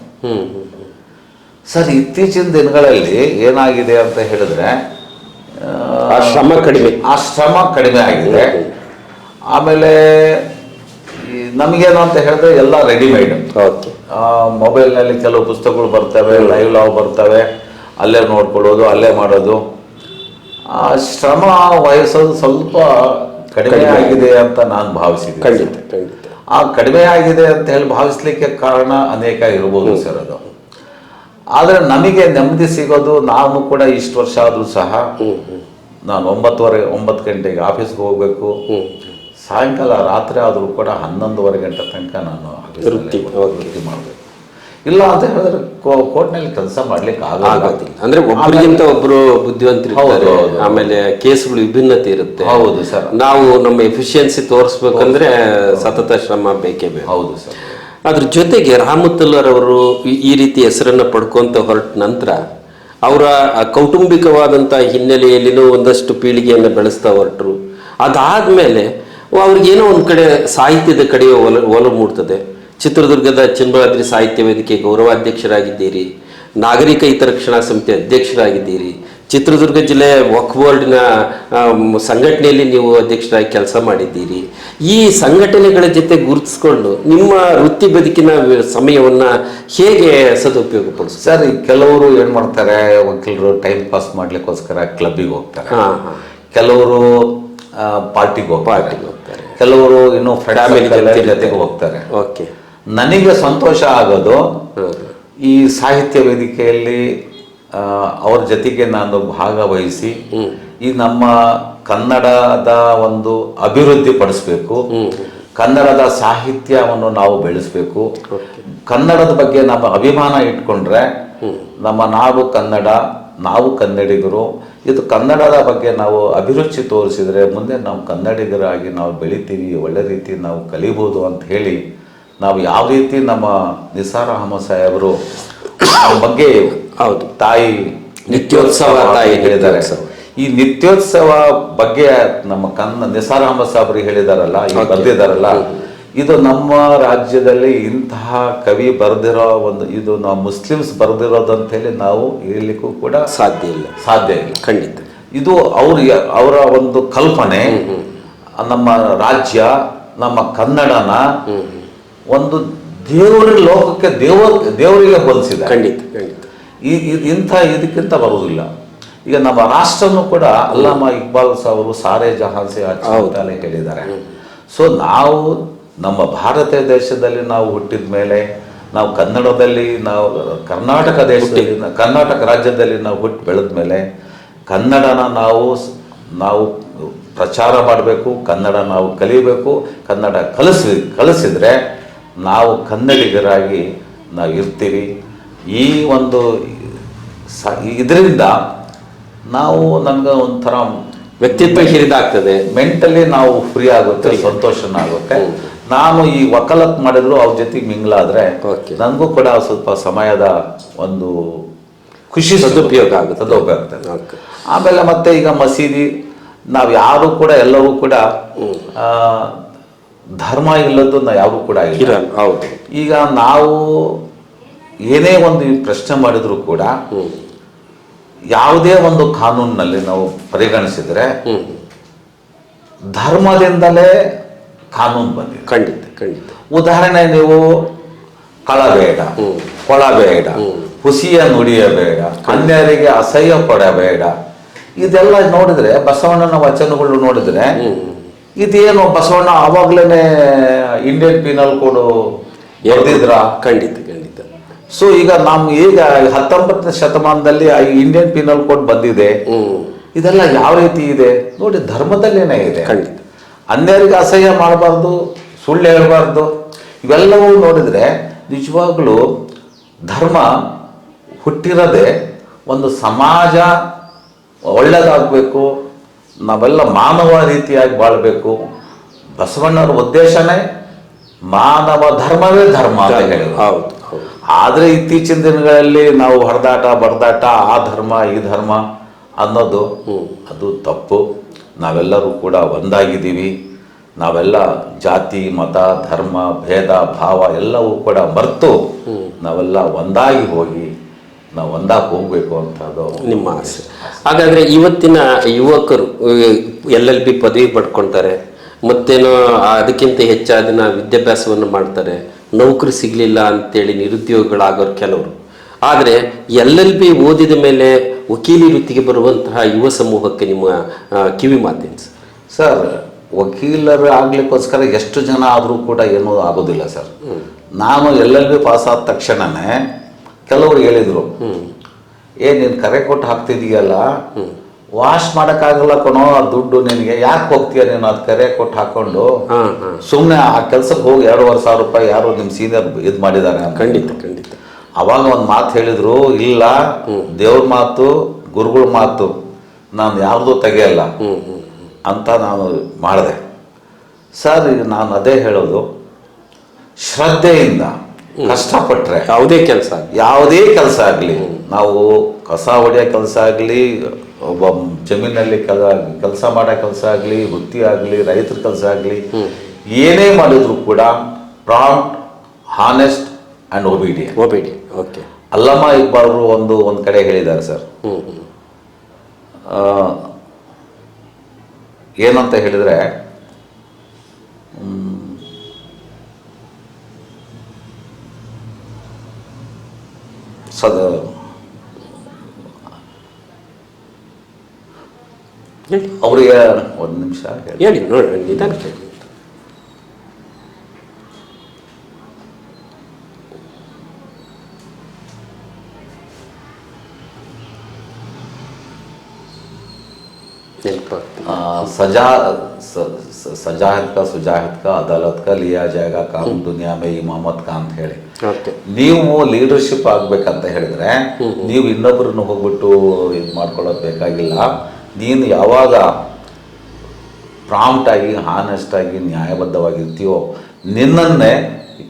ಸರ್ ಇತ್ತೀಚಿನ ದಿನಗಳಲ್ಲಿ ಏನಾಗಿದೆ ಅಂತ ಹೇಳಿದ್ರೆ, ಆ ಶ್ರಮ ಕಡಿಮೆ ಆಗಿದೆ. ಆಮೇಲೆ ನಮಗೇನು ಅಂತ ಹೇಳಿದ್ರೆ ಎಲ್ಲ ರೆಡಿಮೇಡ್. ಮೊಬೈಲ್ನಲ್ಲಿ ಕೆಲವು ಪುಸ್ತಕಗಳು ಬರ್ತವೆ, ಲೈವ್ ಲಾವ್ ಬರ್ತವೆ, ಅಲ್ಲೇ ನೋಡ್ಕೊಳ್ಳೋದು, ಅಲ್ಲೇ ಮಾಡೋದು. ಆ ಶ್ರಮ ವಹಿಸೋದು ಸ್ವಲ್ಪ ಕಡಿಮೆ ಆಗಿದೆ ಅಂತ ನಾನು ಭಾವಿಸಿದ್ದೆ. ಆ ಕಡಿಮೆ ಆಗಿದೆ ಅಂತ ಹೇಳಿ ಭಾವಿಸ್ಲಿಕ್ಕೆ ಕಾರಣ ಅನೇಕ ಇರ್ಬೋದು ಸರ್. ಅದು ಆದರೆ ನಮಗೆ ನೆಮ್ಮದಿ ಸಿಗೋದು, ನಾವು ಕೂಡ ಇಷ್ಟು ವರ್ಷ ಆದರೂ ಸಹ ನಾನು 9 ಗಂಟೆಗೆ ಆಫೀಸ್ಗೆ ಹೋಗಬೇಕು. ಸಾಯಂಕಾಲ ರಾತ್ರಿ ಆದರೂ ಕೂಡ 11:30 ಗಂಟೆ ತನಕ ನಾನು ವೃತ್ತಿ ಮಾಡಬೇಕು. ಇಲ್ಲ ಅಂತ ಹೇಳಿದ್ರೆ ಕೋರ್ಟ್ನಲ್ಲಿ ಕೆಲಸ ಮಾಡ್ಲಿಕ್ಕೆ ಆಗೋದಿಲ್ಲ. ಅಂದ್ರೆ ಒಬ್ಬರಿಗಿಂತ ಒಬ್ರು ಬುದ್ಧಿವಂತರು, ಆಮೇಲೆ ಕೇಸ್ಗಳು ವಿಭಿನ್ನತೆ ಇರುತ್ತೆ. ಹೌದು ಸರ್. ನಾವು ನಮ್ಮ ಎಫಿಷಿಯನ್ಸಿ ತೋರಿಸ್ಬೇಕಂದ್ರೆ ಸತತ ಶ್ರಮ ಬೇಕೇ ಬೇಕು. ಹೌದು ಸರ್. ಅದ್ರ ಜೊತೆಗೆ ರಾಮತಲ್ಲರವರು ಈ ರೀತಿ ಹೆಸರನ್ನ ಪಡ್ಕೊಂತ ಹೊರಟ ನಂತರ ಅವರ ಕೌಟುಂಬಿಕವಾದಂಥ ಹಿನ್ನೆಲೆಯಲ್ಲಿನೂ ಒಂದಷ್ಟು ಪೀಳಿಗೆಯನ್ನು ಬೆಳೆಸ್ತಾ ಹೊರಟರು. ಅದಾದ್ಮೇಲೆ ಅವ್ರಿಗೇನೋ ಒಂದು ಕಡೆ ಸಾಹಿತ್ಯದ ಕಡೆ ಒಲವು ಮೂಡ್ತದೆ. ಚಿತ್ರದುರ್ಗದ ಚಿನ್ಬಾದ್ರಿ ಸಾಹಿತ್ಯ ವೇದಿಕೆ ಗೌರವಾಧ್ಯಕ್ಷರಾಗಿದ್ದೀರಿ, ನಾಗರಿಕ ಹಿತರಕ್ಷಣಾ ಸಮಿತಿ ಅಧ್ಯಕ್ಷರಾಗಿದ್ದೀರಿ, ಚಿತ್ರದುರ್ಗ ಜಿಲ್ಲೆ ವಕ್ಫ್ ಬೋರ್ಡಿನ ಸಂಘಟನೆಯಲ್ಲಿ ನೀವು ಅಧ್ಯಕ್ಷರಾಗಿ ಕೆಲಸ ಮಾಡಿದ್ದೀರಿ. ಈ ಸಂಘಟನೆಗಳ ಜೊತೆ ಗುರುತಿಸ್ಕೊಂಡು ನಿಮ್ಮ ವೃತ್ತಿ ಬದುಕಿನ ಸಮಯವನ್ನು ಹೇಗೆ ಸದುಪಯೋಗ ಪಡಿಸ್ತಾರೆ? ಸರ್, ಕೆಲವರು ಏನು ಮಾಡ್ತಾರೆ, ವಕೀಲರು ಟೈಮ್ ಪಾಸ್ ಮಾಡ್ಲಿಕ್ಕೋಸ್ಕರ ಕ್ಲಬ್ಬಿಗೆ ಹೋಗ್ತಾರೆ, ಕೆಲವರು ಪಾರ್ಟಿಗೆ ಹೋಗ್ತಾರೆ, ಕೆಲವರು ಇನ್ನೂ ಫ್ಯಾಮಿಲಿ ಜೊತೆಗೆ ಹೋಗ್ತಾರೆ. ಓಕೆ, ನನಗೆ ಸಂತೋಷ ಆಗೋದು ಈ ಸಾಹಿತ್ಯ ವೇದಿಕೆಯಲ್ಲಿ ಅವ್ರ ಜೊತೆಗೆ ನಾನು ಭಾಗವಹಿಸಿ ಈ ನಮ್ಮ ಕನ್ನಡದ ಒಂದು ಅಭಿವೃದ್ಧಿ ಪಡಿಸ್ಬೇಕು, ಕನ್ನಡದ ಸಾಹಿತ್ಯವನ್ನು ನಾವು ಬೆಳೆಸಬೇಕು, ಕನ್ನಡದ ಬಗ್ಗೆ ನಮ್ಮ ಅಭಿಮಾನ ಇಟ್ಕೊಂಡ್ರೆ ನಮ್ಮ ನಾಡು ಕನ್ನಡ, ನಾವು ಕನ್ನಡಿಗರು, ಇದು ಕನ್ನಡದ ಬಗ್ಗೆ ನಾವು ಅಭಿರುಚಿ ತೋರಿಸಿದರೆ ಮುಂದೆ ನಾವು ಕನ್ನಡಿಗರಾಗಿ ನಾವು ಬೆಳಿತೀವಿ, ಒಳ್ಳೆ ರೀತಿ ನಾವು ಕಲಿಬೋದು ಅಂತ ಹೇಳಿ ನಾವು ಯಾವ ರೀತಿ ನಮ್ಮ ನಿಸಾರ್ ಅಹಮದ್ ಸಾಹೇಬರು ಬಗ್ಗೆ ಹೌದು ತಾಯಿ ನಿತ್ಯೋತ್ಸವ ತಾಯಿ ಹೇಳಿದ್ದಾರೆ. ಈ ನಿತ್ಯೋತ್ಸವ ಬಗ್ಗೆ ನಮ್ಮ ನಿಸಾರ್ ಅಹಮದ್ ಸಾಹೇಬರು ಹೇಳಿದಾರಲ್ಲ, ಈ ಬರೆದಿದ್ದಾರಲ್ಲ, ಇದು ನಮ್ಮ ರಾಜ್ಯದಲ್ಲಿ ಇಂತಹ ಕವಿ ಬರೆದಿರೋ ಒಂದು, ಇದು ನಾವು ಮುಸ್ಲಿಮ್ಸ್ ಬರೆದಿರೋದಂತ ಹೇಳಿ ನಾವು ಹೇಳಲಿಕ್ಕೂ ಕೂಡ ಸಾಧ್ಯ ಇಲ್ಲ. ಖಂಡಿತ. ಇದು ಅವರ ಒಂದು ಕಲ್ಪನೆ. ನಮ್ಮ ರಾಜ್ಯ, ನಮ್ಮ ಕನ್ನಡನ ಒಂದು ದೇವರ ಲೋಕಕ್ಕೆ ದೇವರಿಗೆ ಹೋಲಿಸಿದ. ಖಂಡಿತ. ಇದಕ್ಕಿಂತ ಬರುವುದಿಲ್ಲ. ಈಗ ನಮ್ಮ ರಾಷ್ಟ್ರನೂ ಕೂಡ ಅಲ್ಲಾಮ ಇಕ್ಬಾಲ್ ಅವರು ಸಾರೇ ಜಹಾನ್ ಸೆ ಅಚ್ಚಾ ಅಂತ ಹೇಳಿದ್ದಾರೆ. ಸೊ ನಾವು ನಮ್ಮ ಭಾರತ ದೇಶದಲ್ಲಿ ನಾವು ಹುಟ್ಟಿದ ಮೇಲೆ, ನಾವು ಕನ್ನಡದಲ್ಲಿ, ನಾವು ಕರ್ನಾಟಕ ರಾಜ್ಯದಲ್ಲಿ ನಾವು ಹುಟ್ಟಿ ಬೆಳೆದ ಮೇಲೆ ಕನ್ನಡನ ನಾವು ಪ್ರಚಾರ ಮಾಡಬೇಕು, ಕನ್ನಡ ನಾವು ಕಲಿಬೇಕು, ಕನ್ನಡ ಕಲಿಸಿದ್ರೆ ನಾವು ಕನ್ನಡಿಗರಾಗಿ ನಾವು ಇರ್ತೀವಿ. ಈ ಒಂದು ಇದರಿಂದ ನಾವು ನಮ್ಗೆ ಒಂಥರ ವ್ಯಕ್ತಿತ್ವ ಹಿರಿದಾಗ್ತದೆ, ಮೆಂಟಲಿ ನಾವು ಫ್ರೀ ಆಗುತ್ತೆ, ಸಂತೋಷನ ಆಗುತ್ತೆ. ನಾನು ಈ ವಕಾಲತ್ ಮಾಡಿದ್ರು ಅವ್ರ ಜೊತೆಗೆ ಮಿಂಗ್ಲಾದ್ರೆ ನನಗೂ ಕೂಡ ಸ್ವಲ್ಪ ಸಮಯದ ಒಂದು ಖುಷಿ ಸದುಪಯೋಗ ಆಗುತ್ತೆ. ಸದುಪಯೋಗ. ಆಮೇಲೆ ಮತ್ತೆ ಈಗ ಮಸೀದಿ ನಾವು ಯಾರು ಕೂಡ ಎಲ್ಲರೂ ಕೂಡ ಧರ್ಮ ಇಲ್ಲದ್ದು ಯಾರು ಕೂಡ ಇಲ್ಲ. ಹೌದು. ಈಗ ನಾವು ಏನೇ ಒಂದು ಪ್ರಶ್ನೆ ಮಾಡಿದ್ರು ಕೂಡ ಯಾವುದೇ ಒಂದು ಕಾನೂನಿನಲ್ಲಿ ನಾವು ಪರಿಗಣಿಸಿದ್ರೆ ಧರ್ಮದಿಂದಲೇ ಕಾನೂನು ಬಂದಿದೆ. ಖಂಡಿತ ಖಂಡಿತ. ಉದಾಹರಣೆ, ನೀವು ಕಳಬೇಡ, ಕೊಳಬೇಡ, ಹುಸಿಯ ನುಡಿಯಬೇಡ, ಅನ್ಯರಿಗೆ ಅಸಹ್ಯ ಪಡಬೇಡ, ಇದೆಲ್ಲ ನೋಡಿದ್ರೆ ಬಸವಣ್ಣನ ವಚನಗಳು ನೋಡಿದ್ರೆ ಇದೇನು ಬಸವಣ್ಣ ಅವಾಗ್ಲೇನೆ ಇಂಡಿಯನ್ ಪೀನಲ್ ಕೋಡ್ ಎಳೆದಿದ್ರ? ಖಂಡಿತ ಖಂಡಿತ. ಸೊ ಈಗ ಈಗ 19ನೇ ಶತಮಾನದಲ್ಲಿ ಇಂಡಿಯನ್ ಪೀನಲ್ ಕೋಡ್ ಬಂದಿದೆ. ಇದೆಲ್ಲ ಯಾವ ರೀತಿ ಇದೆ ನೋಡಿ, ಧರ್ಮದಲ್ಲೇನೆ ಇದೆ. ಖಂಡಿತ. ಅನ್ಯರಿಗೆ ಅಸಹ್ಯ ಮಾಡಬಾರ್ದು, ಸುಳ್ಳು ಹೇಳಬಾರ್ದು, ಇವೆಲ್ಲವೂ ನೋಡಿದ್ರೆ ನಿಜವಾಗ್ಲೂ ಧರ್ಮ ಹುಟ್ಟಿರದೆ ಒಂದು ಸಮಾಜ ಒಳ್ಳೆದಾಗಬೇಕು, ನಾವೆಲ್ಲ ಮಾನವ ರೀತಿಯಾಗಿ ಬಾಳ್ಬೇಕು. ಬಸವಣ್ಣವ್ರ ಉದ್ದೇಶನೇ ಮಾನವ ಧರ್ಮವೇ ಧರ್ಮ ಅಂತ ಹೇಳಿದ್ರು. ಹೌದು. ಆದರೆ ಇತ್ತೀಚಿನ ದಿನಗಳಲ್ಲಿ ನಾವು ಹೊಡೆದಾಟ ಬಡದಾಟ, ಆ ಧರ್ಮ ಈ ಧರ್ಮ ಅನ್ನೋದು ಅದು ತಪ್ಪು. ನಾವೆಲ್ಲರೂ ಕೂಡ ಒಂದಾಗಿದ್ದೀವಿ. ನಾವೆಲ್ಲ ಜಾತಿ ಮತ ಧರ್ಮ ಭೇದ ಭಾವ ಎಲ್ಲವೂ ಕೂಡ ಮರೆತು ನಾವೆಲ್ಲ ಒಂದಾಗಿ ಹೋಗಿ ನಾವು ಒಂದಾಗಿ ಹೋಗ್ಬೇಕು ಅಂತದ್ದು ನಿಮ್ಮ ಆಸೆ. ಹಾಗಾದ್ರೆ ಇವತ್ತಿನ ಯುವಕರು LLB ಪದವಿ ಪಡ್ಕೊಳ್ತಾರೆ, ಮತ್ತೇನೋ ಅದಕ್ಕಿಂತ ಹೆಚ್ಚಾದಿನ ವಿದ್ಯಾಭ್ಯಾಸವನ್ನು ಮಾಡ್ತಾರೆ, ನೌಕರಿ ಸಿಗಲಿಲ್ಲ ಅಂತೇಳಿ ನಿರುದ್ಯೋಗಿಗಳಾಗೋರು ಕೆಲವರು. ಆದರೆ LLB ಓದಿದ ಮೇಲೆ ವಕೀಲಿ ವೃತ್ತಿಗೆ ಬರುವಂತಹ ಯುವ ಸಮೂಹಕ್ಕೆ ನಿಮ್ಮ ಕಿವಿ ಮಾತೇನು ಸರ್? ವಕೀಲರು ಆಗ್ಲಿಕ್ಕೋಸ್ಕರ ಎಷ್ಟು ಜನ ಆದರೂ ಕೂಡ ಏನೂ ಆಗೋದಿಲ್ಲ ಸರ್. ನಾನು LLB ಪಾಸ್ ಆದ ತಕ್ಷಣನೇ ಕೆಲವರು ಹೇಳಿದರು, ನೀನು ಕರೆ ಕೊಟ್ಟು ಹಾಕ್ತಿದೀಯಲ್ಲ, ವಾಶ್ ಮಾಡೋಕ್ಕಾಗಲ್ಲ ಕಣೋ, ಆ ದುಡ್ಡು ನಿನಗೆ ಯಾಕೆ ಹೋಗ್ತೀಯ ನೀನು ಅದು ಕರೆ ಕೊಟ್ಟು ಹಾಕೊಂಡು, ಸುಮ್ಮನೆ ಆ ಕೆಲ್ಸಕ್ಕೆ ಹೋಗಿ 2,500 ರೂಪಾಯಿ ಯಾರು ನಿಮ್ಮ ಸೀನಿಯರ್ ಇದು ಮಾಡಿದ್ದಾರೆ ಅಂತ. ಖಂಡಿತ ಖಂಡಿತ. ಅವಾಗ ಒಂದು ಮಾತು ಹೇಳಿದ್ರು, ಇಲ್ಲ ದೇವ್ರ ಮಾತು ಗುರುಗಳ ಮಾತು ನಾನು ಯಾರ್ದು ತೆಗೆಯಲ್ಲ ಅಂತ ನಾನು ಮಾಡಿದೆ ಸರ್. ಈಗ ನಾನು ಅದೇ ಹೇಳೋದು, ಶ್ರದ್ಧೆಯಿಂದ ಕಷ್ಟಪಟ್ಟರೆ ಯಾವುದೇ ಕೆಲಸ ಆಗಲಿ, ನಾವು ಕಸ ಹೊಡೆಯೋ ಕೆಲಸ ಆಗಲಿ, ಒಬ್ಬ ಜಮೀನಲ್ಲಿ ಕೆಲಸ ಮಾಡೋ ಕೆಲಸ ಆಗಲಿ, ವೃತ್ತಿ ಆಗಲಿ, ರೈತರ ಕೆಲಸ ಆಗಲಿ, ಏನೇ ಮಾಡಿದ್ರು ಕೂಡ prompt, honest and obedient. Okay. ಅಲ್ಲಮ್ಮ ಇಕ್ಬಾಲ್ ಒಂದು ಕಡೆ ಹೇಳಿದ್ದಾರೆ ಸರ್, ಏನಂತ ಹೇಳಿದರೆ, ಅವರಿಗೆ ಒಂದು ನಿಮಿಷ ಹೇಳಿ ನೋಡಿ, ನಿಧಾನ ಹೇಳಿ. सजाहिद का सुजाहिद का अदालत का लिया जाएगा काम दुनिया में इमामत का ಅಂತ ಹೇಳಿ, ನೀವು ಲೀಡರ್ಶಿಪ್ ಆಗ್ಬೇಕಂತ ಹೇಳಿದ್ರೆ ನೀವು ಇನ್ನೊಬ್ಬರನ್ನು ಹೋಗ್ಬಿಟ್ಟು ಇದು ಮಾಡ್ಕೊಳ್ಳೋದು ಬೇಕಾಗಿಲ್ಲ. ನೀನು ಯಾವಾಗ ಪ್ರಾಂಪ್ಟ್ ಆಗಿ ಹಾನೆಸ್ಟ್ ಆಗಿ ನ್ಯಾಯಬದ್ಧವಾಗಿರ್ತೀಯೋ ನಿನ್ನನ್ನೇ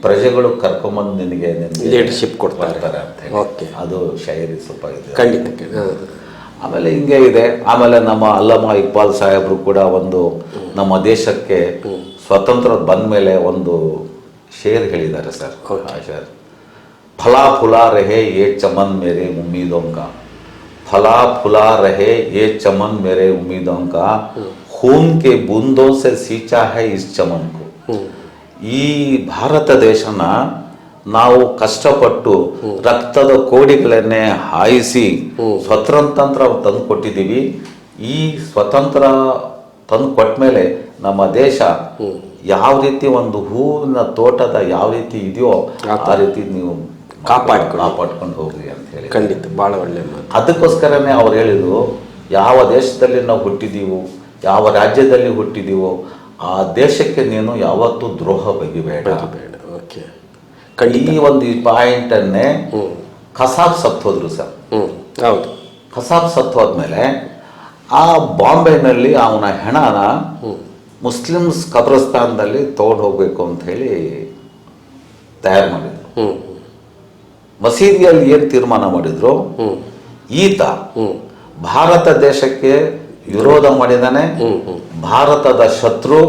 ಪ್ರಜೆಗಳು ಕರ್ಕೊಂಬಂದು ನಿನಗೆ ಲೀಡರ್ಶಿಪ್ ಕೊಡ್ತಾರೆ ಅಂತ ಹೇಳಿ. ಅದು ಶೈರಿ ಸ್ವಲ್ಪ ಇದೆ ಖಂಡಿತ. ಆಮೇಲೆ ಹಿಂಗೆ ಇದೆ. ಆಮೇಲೆ ನಮ್ಮ ಅಲ್ಲಮ ಇಕ್ಬಾಲ್ ಸಾಹೇಬರು ಕೂಡ ಒಂದು ನಮ್ಮ ದೇಶಕ್ಕೆ ಸ್ವತಂತ್ರ ಬಂದ ಮೇಲೆ ಒಂದು ಶೇರ್ ಹೇಳಿದ್ದಾರೆ ಸರ್. ಆ ಶೇರ್, ಫಲಾ ಫುಲಾ ರಹೆ ಯೇ ಚಮನ್ ಮೇರೆ ಉಮ್ಮೀದೋಂ ಕಾ, ಫಲಾ ಫುಲಾ ರಹೆ ಯೇ ಚಮನ್ ಮೇರೆ ಉಮ್ಮೀದೋಂ ಕಾ, ಖೂನ್ ಕೆ ಬೂಂದೋ ಸೆ ಸೀಂಚಾ ಹೈ ಇಸ್ ಚಮನ್ ಕೋ. ಈ ಭಾರತ ದೇಶನ ನಾವು ಕಷ್ಟಪಟ್ಟು ರಕ್ತದ ಕೋಡಿಗಳನ್ನೇ ಹಾಯಿಸಿ ಸ್ವತಂತ್ರ ತಂದು ಕೊಟ್ಟಿದ್ದೀವಿ. ಈ ಸ್ವತಂತ್ರ ತಂದು ಕೊಟ್ಟ ಮೇಲೆ ನಮ್ಮ ದೇಶ ಯಾವ ರೀತಿ ಒಂದು ಹೂವಿನ ತೋಟದ ಯಾವ ರೀತಿ ಇದೆಯೋ ಆ ರೀತಿ ನೀವು ಕಾಪಾಡ್ಕೊಂಡು ಹೋಗ್ರಿ ಅಂತ ಹೇಳಿ. ಖಂಡಿತ, ಭಾಳ ಒಳ್ಳೆ ಮಾತು. ಅದಕ್ಕೋಸ್ಕರನೇ ಅವ್ರು ಹೇಳಿದ್ರು, ಯಾವ ದೇಶದಲ್ಲಿ ನಾವು ಹುಟ್ಟಿದ್ದೀವೋ, ಯಾವ ರಾಜ್ಯದಲ್ಲಿ ಹುಟ್ಟಿದ್ದೀವೋ ಆ ದೇಶಕ್ಕೆ ನೀನು ಯಾವತ್ತೂ ದ್ರೋಹ ಬಗೆಬೇಡ. ಈ ಒಂದು ಪಾಯಿಂಟ್ ಅನ್ನೇ ಕಸಾಬ್ ಸತ್ತೋದ್ರು ಸರ್. ಹೌದು. ಕಸಾಬ್ ಸತ್ತೋದ್ಮೇಲೆ ಆ ಬಾಂಬೆನಲ್ಲಿ ಅವನ ಹೆಣನ ಮುಸ್ಲಿಮ್ಸ್ ಕಬ್ರಸ್ತಾನದಲ್ಲಿ ತಗೊಂಡು ಹೋಗ್ಬೇಕು ಅಂತ ಹೇಳಿ ತಯಾರು ಮಾಡಿದ್ರು. ಮಸೀದಿಯಲ್ಲಿ ಏನು ತೀರ್ಮಾನ ಮಾಡಿದ್ರು, ಈತ ಭಾರತ ದೇಶಕ್ಕೆ ವಿರೋಧ ಮಾಡಿದಾನೆ, ಭಾರತದ ಶತ್ರು,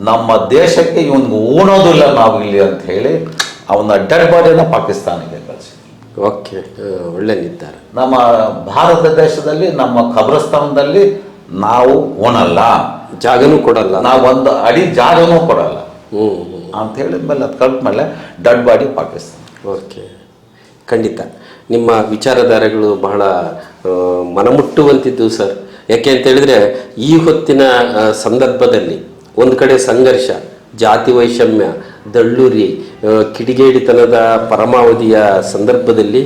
ನಮ್ಮ ದೇಶಕ್ಕೆ ಇವನ್ಗೆ ಉಣೋದಿಲ್ಲ ನಾವು ಇಲ್ಲಿ ಅಂತ ಹೇಳಿ ಅವನ ಡೆಡ್ ಬಾಡಿನ ಪಾಕಿಸ್ತಾನಿಗೆ ಕಳಿಸಿ. ಓಕೆ, ಒಳ್ಳೆ ನಿರ್ಧಾರ. ನಮ್ಮ ಭಾರತ ದೇಶದಲ್ಲಿ ನಮ್ಮ ಕಬ್ರಸ್ತಾನದಲ್ಲಿ ನಾವು ಉಣಲ್ಲ, ಜಾಗನೂ ಕೊಡಲ್ಲ, ನಾವು ಒಂದು ಅಡಿ ಜಾಗನೂ ಕೊಡಲ್ಲ ಅಂತ ಹೇಳಿದ್ಮೇಲೆ ಅದು ಕಲ್ತ್ಮೇಲೆ ಡೆಡ್ ಬಾಡಿ ಪಾಕಿಸ್ತಾನ. ಓಕೆ, ಖಂಡಿತ ನಿಮ್ಮ ವಿಚಾರಧಾರೆಗಳು ಬಹಳ ಮನಮುಟ್ಟುವಂತಿದ್ದು ಸರ್. ಯಾಕೆ ಅಂತ ಹೇಳಿದ್ರೆ ಈ ಹೊತ್ತಿನ ಸಂದರ್ಭದಲ್ಲಿ ಒಂದು ಕಡೆ ಸಂಘರ್ಷ, ಜಾತಿ ವೈಷಮ್ಯ, ದಳ್ಳೂರಿ, ಕಿಡಿಗೇಡಿತನದ ಪರಮಾವಧಿಯ ಸಂದರ್ಭದಲ್ಲಿ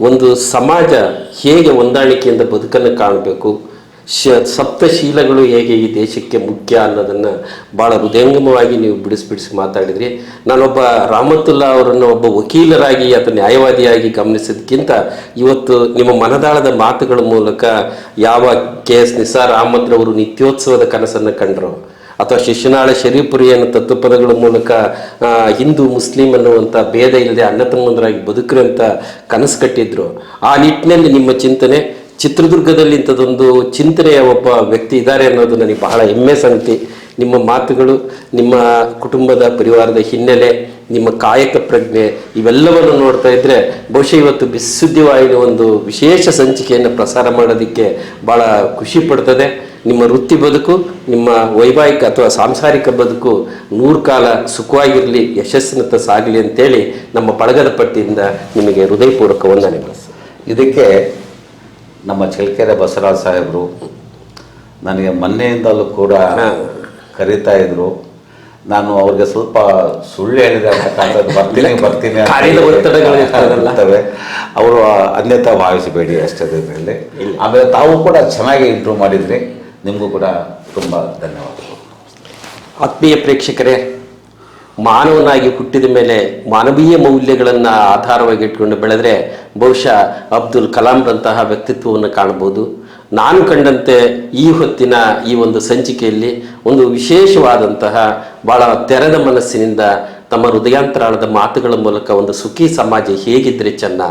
ಒಂದು ಸಮಾಜ ಹೇಗೆ ಹೊಂದಾಣಿಕೆಯಿಂದ ಬದುಕನ್ನು ಕಾಣಬೇಕು, ಸಪ್ತಶೀಲಗಳು ಹೇಗೆ ಈ ದೇಶಕ್ಕೆ ಮುಖ್ಯ ಅನ್ನೋದನ್ನು ಭಾಳ ಹೃದಯಂಗಮವಾಗಿ ನೀವು ಬಿಡಿಸಿ ಮಾತಾಡಿದ್ರಿ. ನಾನೊಬ್ಬ ರಾಮತುಲ್ಲಾ ಅವರನ್ನು ಒಬ್ಬ ವಕೀಲರಾಗಿ ಅಥವಾ ನ್ಯಾಯವಾದಿಯಾಗಿ ಗಮನಿಸೋದಕ್ಕಿಂತ ಇವತ್ತು ನಿಮ್ಮ ಮನದಾಳದ ಮಾತುಗಳ ಮೂಲಕ ಯಾವ KS ನಿಸಾರ್ ಅಹಮದ್ರವರು ನಿತ್ಯೋತ್ಸವದ ಕನಸನ್ನು ಕಂಡರು, ಅಥವಾ ಶಿಶುನಾಳ ಶರೀಫುರಿಯನ್ನು ತತ್ವಪದಗಳ ಮೂಲಕ ಹಿಂದೂ ಮುಸ್ಲಿಂ ಅನ್ನುವಂಥ ಭೇದ ಇಲ್ಲದೆ ಅಣ್ಣ ತಮ್ಮಂದರಾಗಿ ಬದುಕ್ರಿ ಅಂತ ಕನಸು ಕಟ್ಟಿದ್ರು, ಆ ನಿಟ್ಟಿನಲ್ಲಿ ನಿಮ್ಮ ಚಿಂತನೆ, ಚಿತ್ರದುರ್ಗದಲ್ಲಿ ಇಂಥದ್ದೊಂದು ಚಿಂತನೆಯ ಒಬ್ಬ ವ್ಯಕ್ತಿ ಇದ್ದಾರೆ ಅನ್ನೋದು ನನಗೆ ಬಹಳ ಹೆಮ್ಮೆ ಸಂಗತಿ. ನಿಮ್ಮ ಮಾತುಗಳು, ನಿಮ್ಮ ಕುಟುಂಬದ ಪರಿವಾರದ ಹಿನ್ನೆಲೆ, ನಿಮ್ಮ ಕಾಯಕ ಪ್ರಜ್ಞೆ ಇವೆಲ್ಲವನ್ನು ನೋಡ್ತಾ ಇದ್ದರೆ ಬಹುಶಃ ಇವತ್ತು ಬಿಸುದ್ದಿ ವಾಹಿನಿ ಒಂದು ವಿಶೇಷ ಸಂಚಿಕೆಯನ್ನು ಪ್ರಸಾರ ಮಾಡೋದಕ್ಕೆ ಭಾಳ ಖುಷಿ ಪಡ್ತದೆ. ನಿಮ್ಮ ವೃತ್ತಿ ಬದುಕು, ನಿಮ್ಮ ವೈವಾಹಿಕ ಅಥವಾ ಸಾಂಸಾರಿಕ ಬದುಕು 100 ಕಾಲ ಸುಖವಾಗಿರಲಿ, ಯಶಸ್ಸಿನತ್ತ ಸಾಗಲಿ ಅಂತೇಳಿ ನಮ್ಮ ಬಳಗದ ಪಟ್ಟಿಯಿಂದ ನಿಮಗೆ ಹೃದಯಪೂರ್ವಕ ವಂದನೆಗಳು. ಇದಕ್ಕೆ ನಮ್ಮ ಚಳ್ಳಕೆರೆ ಬಸವರಾಜ ಸಾಹೇಬರು ನನಗೆ ಮೊನ್ನೆಯಿಂದಲೂ ಕೂಡ ಕರೀತಾ ಇದ್ರು. ನಾನು ಅವ್ರಿಗೆ ಸ್ವಲ್ಪ ಸುಳ್ಳು ಹೇಳಿದೆ, ಬರ್ತೀನಿ ಇರ್ತವೆ, ಅವರು ಅನ್ಯತಾ ಭಾವಿಸಬೇಡಿ ಅಷ್ಟೇ ಇದರಲ್ಲಿ. ಆಮೇಲೆ ತಾವು ಕೂಡ ಚೆನ್ನಾಗಿ ಇಂಟ್ರೂ ಮಾಡಿದ್ರಿ, ನಿಮಗೂ ಕೂಡ ತುಂಬ ಧನ್ಯವಾದಗಳು. ಆತ್ಮೀಯ ಪ್ರೇಕ್ಷಕರೇ, ಮಾನವನಾಗಿ ಹುಟ್ಟಿದ ಮೇಲೆ ಮಾನವೀಯ ಮೌಲ್ಯಗಳನ್ನು ಆಧಾರವಾಗಿ ಇಟ್ಕೊಂಡು ಬೆಳೆದ್ರೆ ಬಹುಶಃ ಅಬ್ದುಲ್ ಕಲಾಂರಂತಹ ವ್ಯಕ್ತಿತ್ವವನ್ನು ಕಾಣ್ಬೋದು. ನಾನು ಕಂಡಂತೆ ಈ ಹೊತ್ತಿನ ಈ ಒಂದು ಸಂಚಿಕೆಯಲ್ಲಿ ಒಂದು ವಿಶೇಷವಾದಂತಹ ಭಾಳ ತೆರೆದ ಮನಸ್ಸಿನಿಂದ ತಮ್ಮ ಹೃದಯಾಂತರಾಳದ ಮಾತುಗಳ ಮೂಲಕ ಒಂದು ಸುಖಿ ಸಮಾಜ ಹೇಗಿದ್ರೆ ಚೆನ್ನ,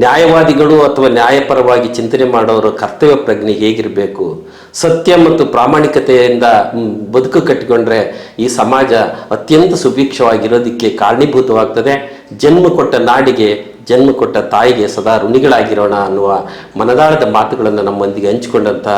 ನ್ಯಾಯವಾದಿಗಳು ಅಥವಾ ನ್ಯಾಯಪರವಾಗಿ ಚಿಂತನೆ ಮಾಡೋರ ಕರ್ತವ್ಯ ಪ್ರಜ್ಞೆ ಹೇಗಿರಬೇಕು, ಸತ್ಯ ಮತ್ತು ಪ್ರಾಮಾಣಿಕತೆಯಿಂದ ಬದುಕು ಕಟ್ಟಿಕೊಂಡ್ರೆ ಈ ಸಮಾಜ ಅತ್ಯಂತ ಸುಭಿಕ್ಷವಾಗಿರೋದಕ್ಕೆ ಕಾರಣೀಭೂತವಾಗ್ತದೆ. ಜನ್ಮ ಕೊಟ್ಟ ನಾಡಿಗೆ, ಜನ್ಮ ಕೊಟ್ಟ ತಾಯಿಗೆ ಸದಾ ಋಣಿಗಳಾಗಿರೋಣ ಅನ್ನುವ ಮನದಾಳದ ಮಾತುಗಳನ್ನು ನಮ್ಮೊಂದಿಗೆ ಹಂಚಿಕೊಂಡಂತಹ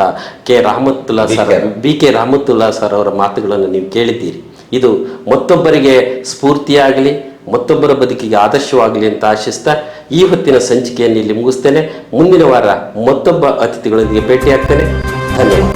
BK ರಹಮತುಲ್ಲಾ ಸರ್ ಅವರ ಮಾತುಗಳನ್ನು ನೀವು ಕೇಳಿದ್ದೀರಿ. ಇದು ಮತ್ತೊಬ್ಬರಿಗೆ ಸ್ಫೂರ್ತಿಯಾಗಲಿ, ಮತ್ತೊಬ್ಬರ ಬದುಕಿಗೆ ಆದರ್ಶವಾಗಲಿ ಅಂತ ಆಶಿಸ್ತಾ ಈ ಹೊತ್ತಿನ ಸಂಚಿಕೆಯನ್ನು ಇಲ್ಲಿ ಮುಗಿಸ್ತೇನೆ. ಮುಂದಿನ ವಾರ ಮತ್ತೊಬ್ಬ ಅತಿಥಿಗಳೊಂದಿಗೆ ಭೇಟಿಯಾಗ್ತೇನೆ. ಧನ್ಯವಾದ.